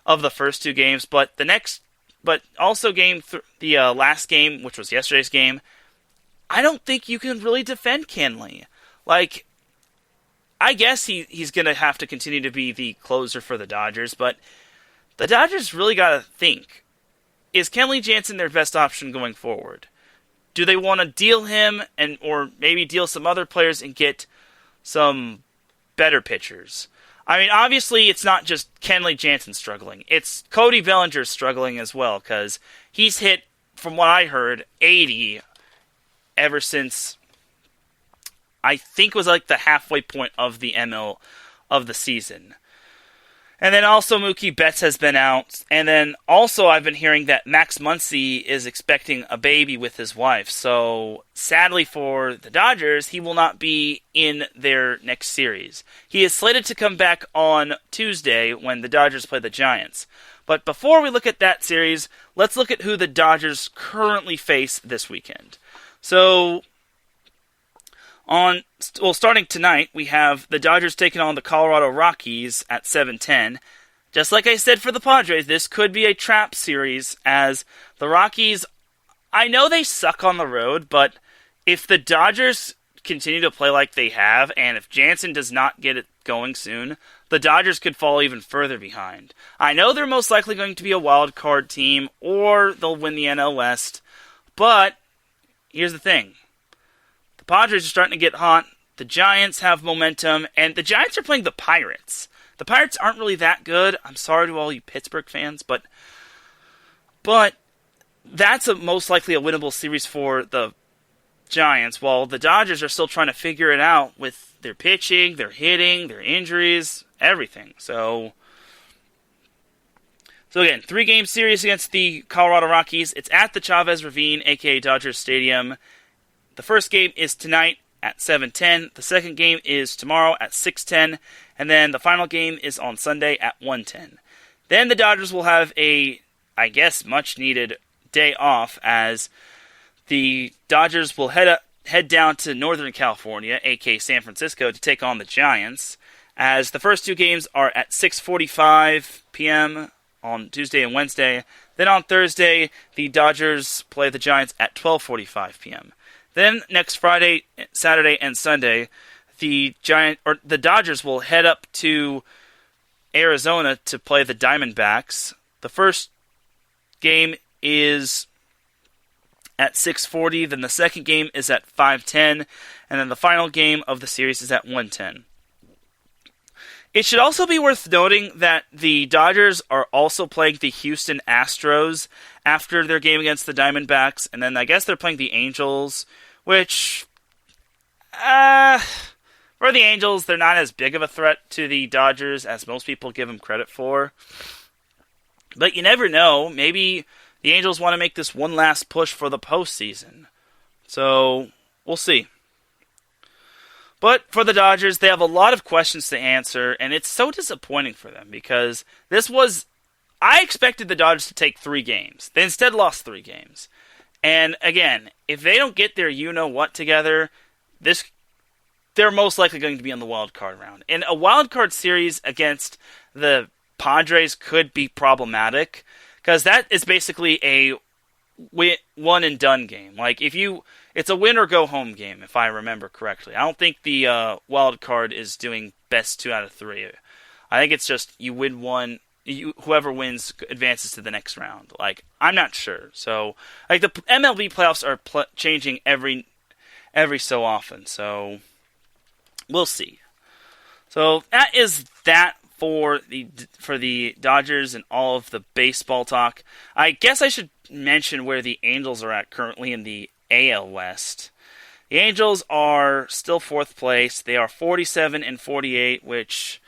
of the first 2 games, but also the last game, which was yesterday's game, I don't think you can really defend Kenley. I guess he's going to have to continue to be the closer for the Dodgers, but the Dodgers really got to think, is Kenley Jansen their best option going forward? Do they want to deal him or maybe deal some other players and get some better pitchers? I mean, obviously, it's not just Kenley Jansen struggling. It's Cody Bellinger struggling as well, because he's hit, from what I heard, 80 ever since, I think it was the halfway point of the ML of the season. And then also Mookie Betts has been out. And then also I've been hearing that Max Muncy is expecting a baby with his wife. So sadly for the Dodgers, he will not be in their next series. He is slated to come back on Tuesday when the Dodgers play the Giants. But before we look at that series, let's look at who the Dodgers currently face this weekend. So starting tonight, we have the Dodgers taking on the Colorado Rockies at 7:10. Just like I said for the Padres, this could be a trap series, as the Rockies, I know they suck on the road, but if the Dodgers continue to play like they have, and if Jansen does not get it going soon, the Dodgers could fall even further behind. I know they're most likely going to be a wild card team, or they'll win the NL West, but here's the thing. The Padres are starting to get hot. The Giants have momentum, and the Giants are playing the Pirates. The Pirates aren't really that good. I'm sorry to all you Pittsburgh fans, but that's most likely a winnable series for the Giants, while the Dodgers are still trying to figure it out with their pitching, their hitting, their injuries, everything. So again, 3-game series against the Colorado Rockies. It's at the Chavez Ravine, aka Dodgers Stadium. The first game is tonight at 7:10. The second game is tomorrow at 6:10. And then the final game is on Sunday at 1:10. Then the Dodgers will have a, I guess, much-needed day off, as the Dodgers will head down to Northern California, aka San Francisco, to take on the Giants, as the first two games are at 6:45 p.m. on Tuesday and Wednesday. Then on Thursday, the Dodgers play the Giants at 12:45 p.m. Then next Friday, Saturday, and Sunday, the Dodgers will head up to Arizona to play the Diamondbacks. The first game is at 6:40, then the second game is at 5:10, and then the final game of the series is at 1:10. It should also be worth noting that the Dodgers are also playing the Houston Astros after their game against the Diamondbacks, and then I guess they're playing the Angels, which, for the Angels, they're not as big of a threat to the Dodgers as most people give them credit for. But you never know. Maybe the Angels want to make this one last push for the postseason. So, we'll see. But for the Dodgers, they have a lot of questions to answer, and it's so disappointing for them because I expected the Dodgers to take 3 games. They instead lost 3 games. And again, if they don't get their you-know-what together, they're most likely going to be on the wild card round. And a wild card series against the Padres could be problematic, because that is basically a one-and-done game. Like, it's a win or go home game, if I remember correctly. I don't think the wild card is doing best 2 out of 3. I think it's just you win one, whoever wins advances to the next round. Like, I'm not sure. So, like, the MLB playoffs are changing every so often. So, we'll see. So that is that for the Dodgers and all of the baseball talk. I guess I should mention where the Angels are at currently in the AL West. The Angels are still 4th place. They are 47-48, which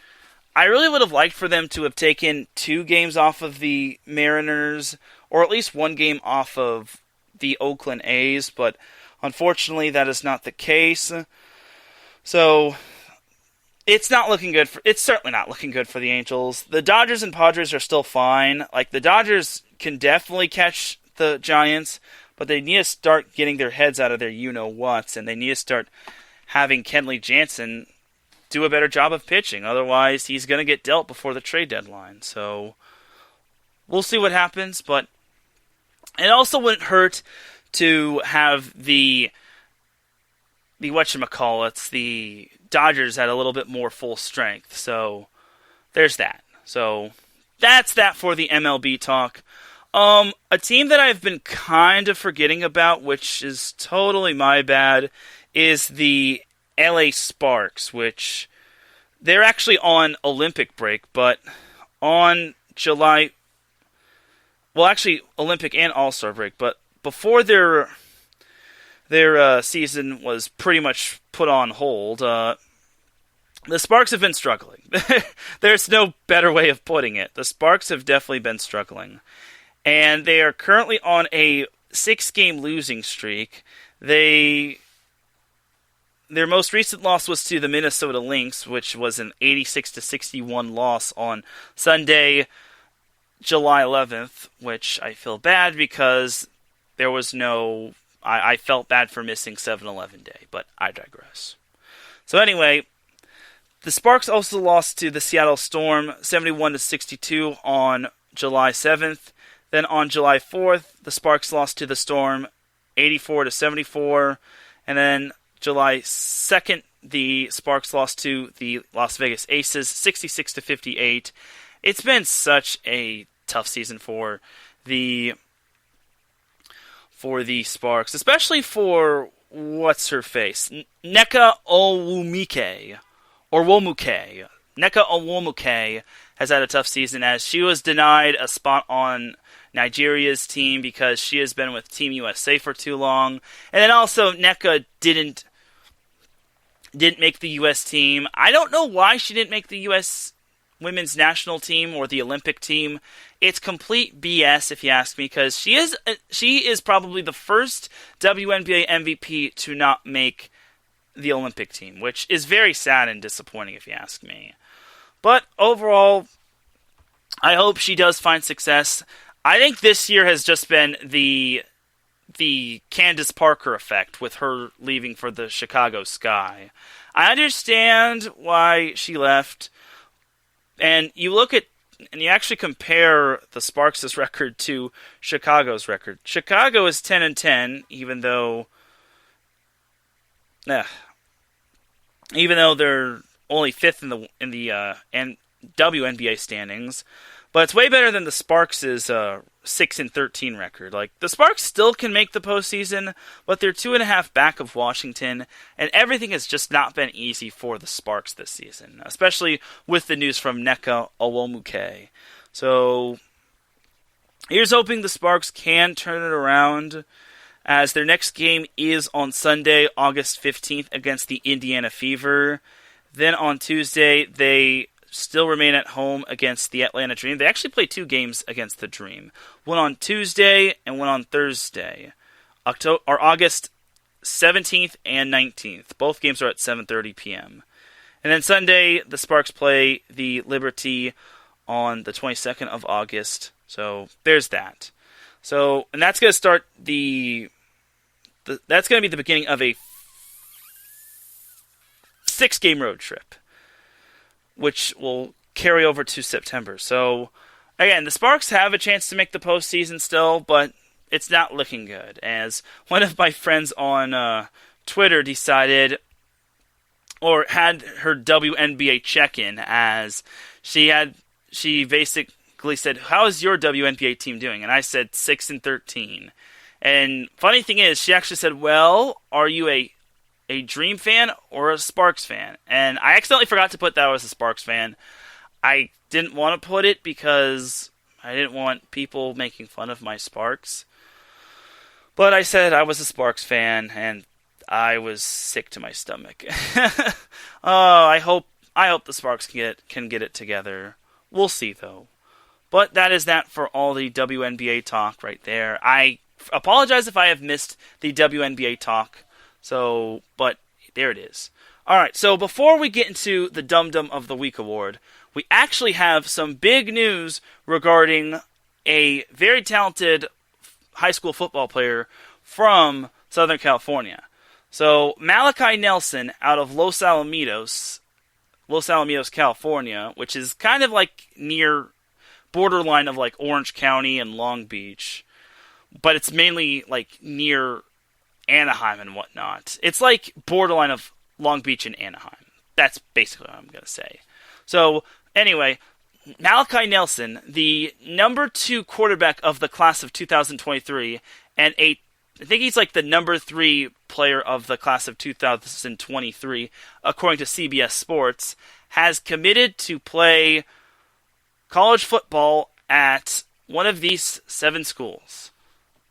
I really would have liked for them to have taken 2 games off of the Mariners, or at least 1 game off of the Oakland A's, but unfortunately that is not the case. So it's certainly not looking good for the Angels. The Dodgers and Padres are still fine. Like, the Dodgers can definitely catch the Giants, but they need to start getting their heads out of their you-know-whats, and they need to start having Kenley Jansen do a better job of pitching. Otherwise, he's going to get dealt before the trade deadline. So, we'll see what happens, but it also wouldn't hurt to have the whatchamacallits, the Dodgers at a little bit more full strength. So, there's that. So, that's that for the MLB talk. A team that I've been kind of forgetting about, which is totally my bad, is the LA Sparks, which they're actually on Olympic break, but on Olympic and All-Star break, but before their season was pretty much put on hold, the Sparks have been struggling. There's no better way of putting it. The Sparks have definitely been struggling. And they are currently on a 6-game losing streak. Their most recent loss was to the Minnesota Lynx, which was an 86-61 loss on Sunday, July 11th, which I feel bad because there was no... I felt bad for missing 7-Eleven Day, but I digress. So anyway, the Sparks also lost to the Seattle Storm 71-62 on July 7th. Then on July 4th, the Sparks lost to the Storm 84-74. And then July 2nd, the Sparks lost to the Las Vegas Aces 66-58. It's been such a tough season for the Sparks, especially for what's her face, Nneka Onwuka, or Womuke. Nneka Onwuka has had a tough season as she was denied a spot on Nigeria's team because she has been with Team USA for too long. And then also Nneka didn't make the US team. I don't know why she didn't make the US women's national team or the Olympic team. It's complete BS if you ask me, because she is probably the first WNBA MVP to not make the Olympic team, which is very sad and disappointing if you ask me. But overall, I hope she does find success. I think this year has just been the Candace Parker effect with her leaving for the Chicago Sky. I understand why she left, and you look at and you actually compare the Sparks' record to Chicago's record. Chicago is 10-10, even though they're only fifth in the WNBA standings. But it's way better than the Sparks' 6-13 record. Like, the Sparks still can make the postseason, but they're 2.5 back of Washington, and everything has just not been easy for the Sparks this season, especially with the news from Nneka Onwuka. So, here's hoping the Sparks can turn it around, as their next game is on Sunday, August 15th, against the Indiana Fever. Then on Tuesday, they still remain at home against the Atlanta Dream. They actually play 2 games against the Dream. One on Tuesday and one on Thursday. August 17th and 19th. Both games are at 7:30 p.m. And then Sunday, the Sparks play the Liberty on the 22nd of August. So there's that. So, and that's going to start that's going to be the beginning of a 6-game road trip, which will carry over to September. So, again, the Sparks have a chance to make the postseason still, but it's not looking good. As one of my friends on Twitter decided, or had her WNBA check-in, as she basically said, "How is your WNBA team doing?" And I said 6-13. And funny thing is, she actually said, "Well, are you a Dream fan or a Sparks fan?" And I accidentally forgot to put that I was a Sparks fan. I didn't want to put it because I didn't want people making fun of my Sparks. But I said I was a Sparks fan, and I was sick to my stomach. I hope the Sparks can get it together. We'll see, though. But that is that for all the WNBA talk right there. I apologize if I have missed the WNBA talk. So, but there it is. Alright, so before we get into the Dum Dum of the Week award, we actually have some big news regarding a very talented high school football player from Southern California. So, Malachi Nelson out of Los Alamitos, California, which is kind of like near borderline of like Orange County and Long Beach, but it's mainly like near Anaheim and whatnot. It's like borderline of Long Beach and Anaheim. That's basically what I'm going to say. So, anyway, Malachi Nelson, the number 2 quarterback of the class of 2023, and I think he's like the number 3 player of the class of 2023, according to CBS Sports, has committed to play college football at one of these 7 schools: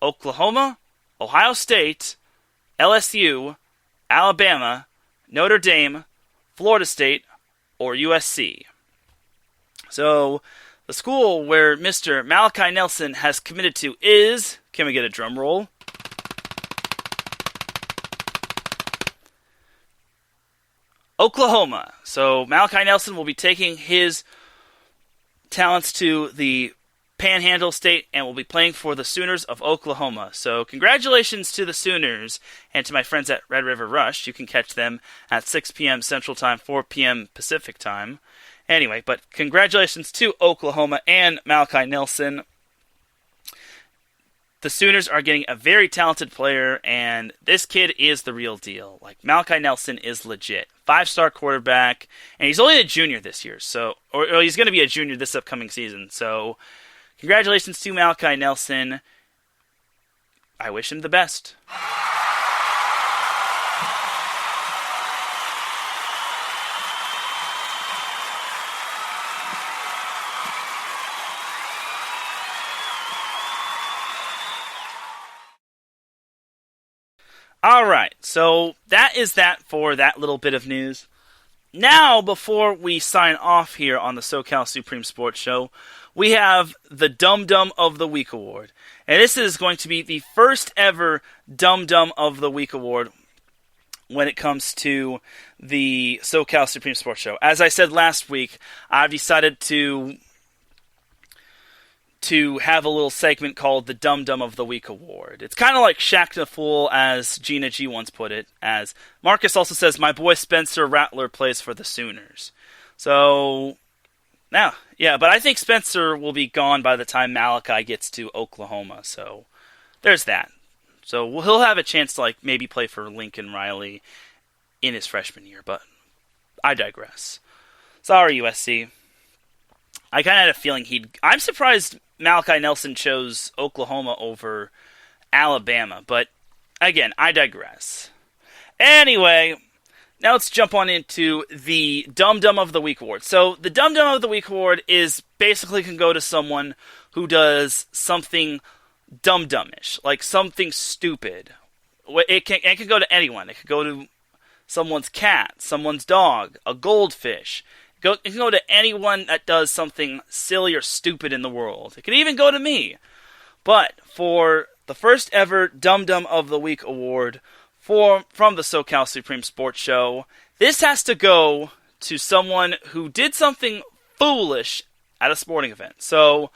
Oklahoma, Ohio State, LSU, Alabama, Notre Dame, Florida State, or USC. So, the school where Mr. Malachi Nelson has committed to is, can we get a drum roll? Oklahoma. So, Malachi Nelson will be taking his talents to the Panhandle State and will be playing for the Sooners of Oklahoma. So congratulations to the Sooners and to my friends at Red River Rush. You can catch them at 6 p.m. Central Time, 4 p.m. Pacific Time. Anyway, but congratulations to Oklahoma and Malachi Nelson. The Sooners are getting a very talented player, and this kid is the real deal. Like, Malachi Nelson is legit. 5-star quarterback, and he's only a junior this year, or he's going to be a junior this upcoming season. So, congratulations to Malachi Nelson. I wish him the best. Alright, so that is that for that little bit of news. Now, before we sign off here on the SoCal Supreme Sports Show, we have the Dum Dum of the Week Award. And this is going to be the first ever Dum Dum of the Week Award, when it comes to the SoCal Supreme Sports Show. As I said last week, I've decided to have a little segment called the Dum Dum of the Week Award. It's kind of like Shaq the Fool, as Gina G once put it, as Marcus also says, my boy Spencer Rattler plays for the Sooners. So, now, yeah, but I think Spencer will be gone by the time Malachi gets to Oklahoma, so there's that. So he'll have a chance to maybe play for Lincoln Riley in his freshman year, but I digress. Sorry, USC. I kind of had a feeling I'm surprised Malachi Nelson chose Oklahoma over Alabama, but again, I digress. Anyway, now let's jump on into the Dum Dum of the Week Award. So the Dum Dum of the Week Award is basically can go to someone who does something dumb-dummish, like something stupid. It can go to anyone. It could go to someone's cat, someone's dog, a goldfish. It can go to anyone that does something silly or stupid in the world. It can even go to me. But for the first ever Dum Dum of the Week award from the SoCal Supreme Sports Show, this has to go to someone who did something foolish at a sporting event. So,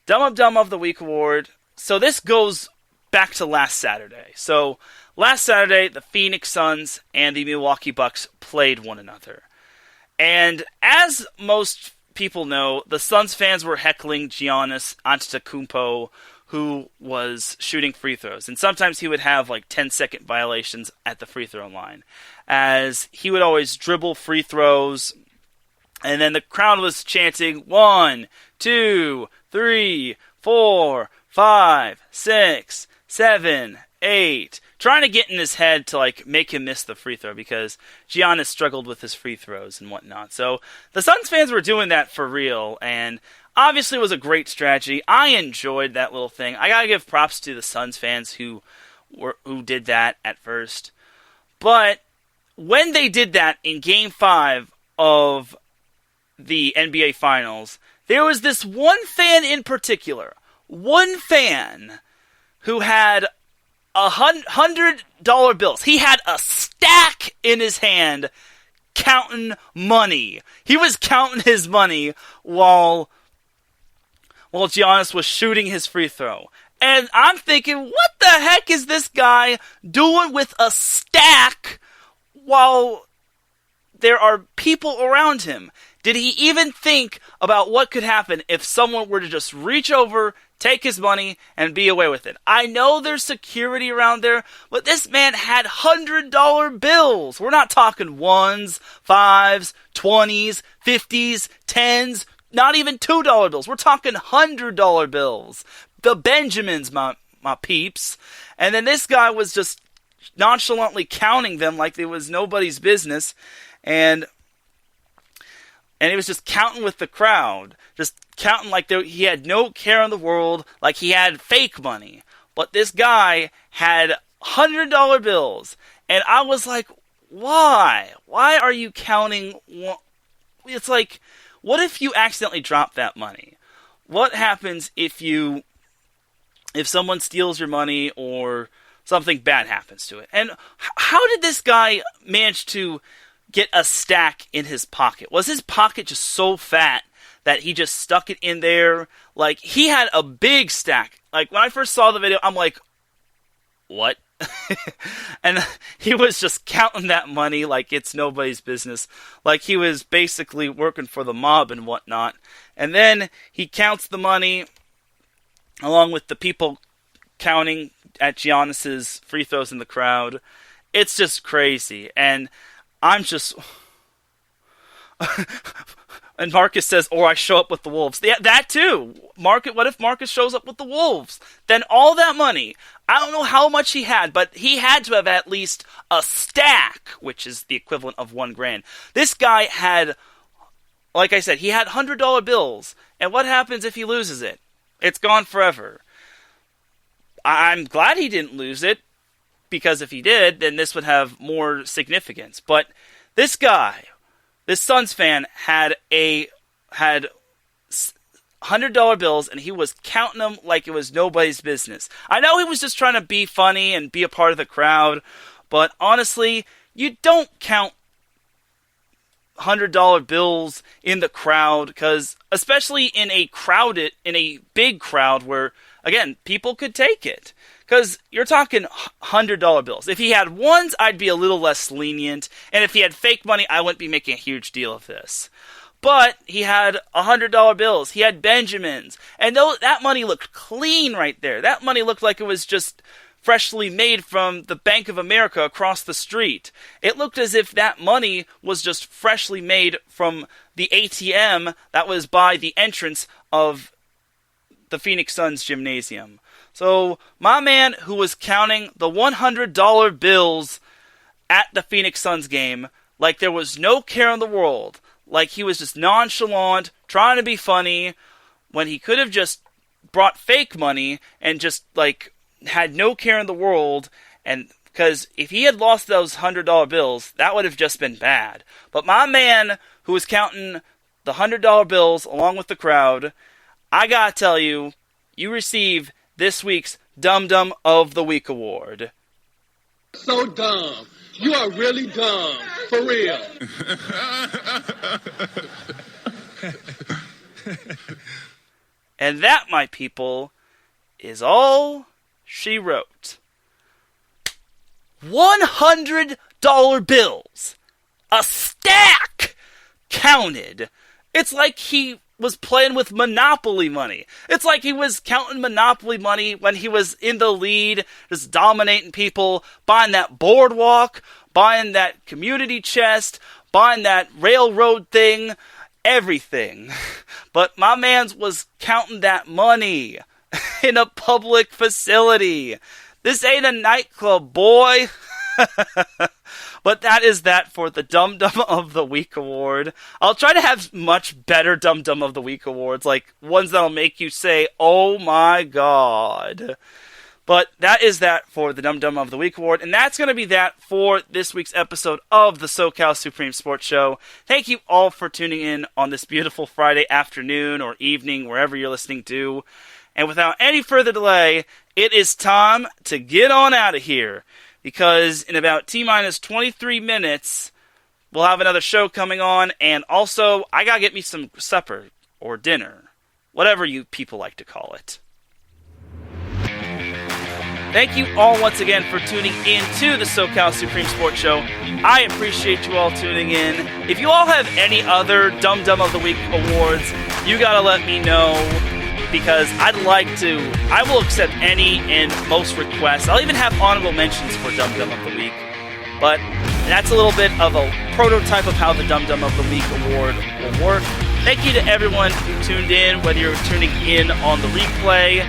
Dum of the Week award. So this goes back to last Saturday. So, last Saturday, the Phoenix Suns and the Milwaukee Bucks played one another. And as most people know, the Suns fans were heckling Giannis Antetokounmpo, who was shooting free throws. And sometimes he would have 10-second violations at the free throw line, as he would always dribble free throws. And then the crowd was chanting 1, 2, 3, 4, 5, 6, 7, 8, trying to get in his head to make him miss the free throw, because Giannis struggled with his free throws and whatnot. So the Suns fans were doing that for real, and obviously it was a great strategy. I enjoyed that little thing. I gotta give props to the Suns fans who did that at first. But when they did that in Game 5 of the NBA Finals, there was this one fan in particular, one fan who had $100 bills. He had a stack in his hand, counting money. He was counting his money while Giannis was shooting his free throw. And I'm thinking, what the heck is this guy doing with a stack while there are people around him? Did he even think about what could happen if someone were to just reach over, take his money, and be away with it? I know there's security around there, but this man had $100 bills. We're not talking 1s, 5s, 20s, 50s, 10s, not even $2 bills. We're talking $100 bills. The Benjamins, my peeps. And then this guy was just nonchalantly counting them like it was nobody's business, and he was just counting with the crowd, just counting like he had no care in the world, like he had fake money. But this guy had $100 bills, and I was like, why? Why are you counting? It's like, what if you accidentally drop that money? What happens if someone steals your money or something bad happens to it? And how did this guy manage to get a stack in his pocket? Was his pocket just so fat that he just stuck it in there? He had a big stack. When I first saw the video, I'm like, what? And he was just counting that money like it's nobody's business. Like he was basically working for the mob and whatnot. And then he counts the money along with the people counting at Giannis's free throws in the crowd. It's just crazy. And I'm just... And Marcus says, or I show up with the Wolves. Yeah, that too. What if Marcus shows up with the Wolves? Then all that money, I don't know how much he had, but he had to have at least a stack, which is the equivalent of $1,000. This guy had, like I said, he had $100 bills. And what happens if he loses it? It's gone forever. I'm glad he didn't lose it, because if he did, then this would have more significance. But this guy, this Suns fan, had $100 bills, and he was counting them like it was nobody's business. I know he was just trying to be funny and be a part of the crowd, but honestly, you don't count $100 bills in the crowd, because especially in a big crowd where, again, people could take it. Because you're talking $100 bills. If he had ones, I'd be a little less lenient. And if he had fake money, I wouldn't be making a huge deal of this. But he had $100 bills. He had Benjamins. And that money looked clean right there. That money looked like it was just freshly made from the Bank of America across the street. It looked as if that money was just freshly made from the ATM that was by the entrance of the Phoenix Suns gymnasium. So, my man who was counting the $100 bills at the Phoenix Suns game like there was no care in the world, like he was just nonchalant, trying to be funny, when he could have just brought fake money and just, had no care in the world, and because if he had lost those $100 bills, that would have just been bad. But my man who was counting the $100 bills along with the crowd, I gotta tell you, you receive this week's Dum Dum of the Week award. So dumb. You are really dumb. For real. And that, my people, is all she wrote. $100 bills. A stack counted. It's like he was playing with Monopoly money. It's like he was counting Monopoly money when he was in the lead, just dominating people, buying that boardwalk, buying that community chest, buying that railroad thing, everything. But my man's was counting that money in a public facility. This ain't a nightclub, boy. But that is that for the Dum Dum of the Week award. I'll try to have much better Dum Dum of the Week awards, like ones that'll make you say, oh my god. But that is that for the Dum Dum of the Week award, and that's going to be that for this week's episode of the SoCal Supreme Sports Show. Thank you all for tuning in on this beautiful Friday afternoon or evening, wherever you're listening to. And without any further delay, it is time to get on out of here. Because in about T-minus 23 minutes, we'll have another show coming on. And also, I gotta get me some supper or dinner. Whatever you people like to call it. Thank you all once again for tuning in to the SoCal Supreme Sports Show. I appreciate you all tuning in. If you all have any other Dum Dum of the Week awards, you gotta let me know. Because I will accept any and most requests. I'll even have honorable mentions for Dum Dum of the Week. But that's a little bit of a prototype of how the Dum Dum of the Week award will work. Thank you to everyone who tuned in, whether you're tuning in on the replay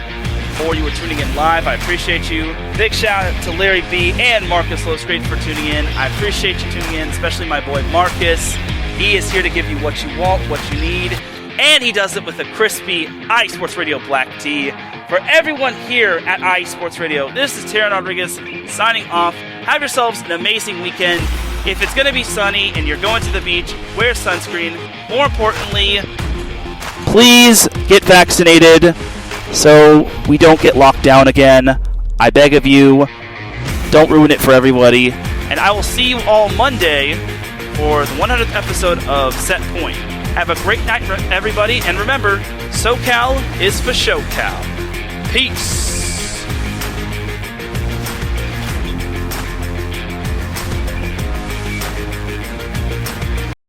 or you were tuning in live. I appreciate you. Big shout out to Larry B. and Marcus Loscrate for tuning in. I appreciate you tuning in, especially my boy Marcus. He is here to give you what you want, what you need. And he does it with a crispy iSports Radio black tea. For everyone here at iSports Radio, this is Teran Rodriguez signing off. Have yourselves an amazing weekend. If it's going to be sunny and you're going to the beach, wear sunscreen. More importantly, please get vaccinated so we don't get locked down again. I beg of you, don't ruin it for everybody. And I will see you all Monday for the 100th episode of Set Point. Have a great night, everybody, and remember, SoCal is for SoCal. Peace.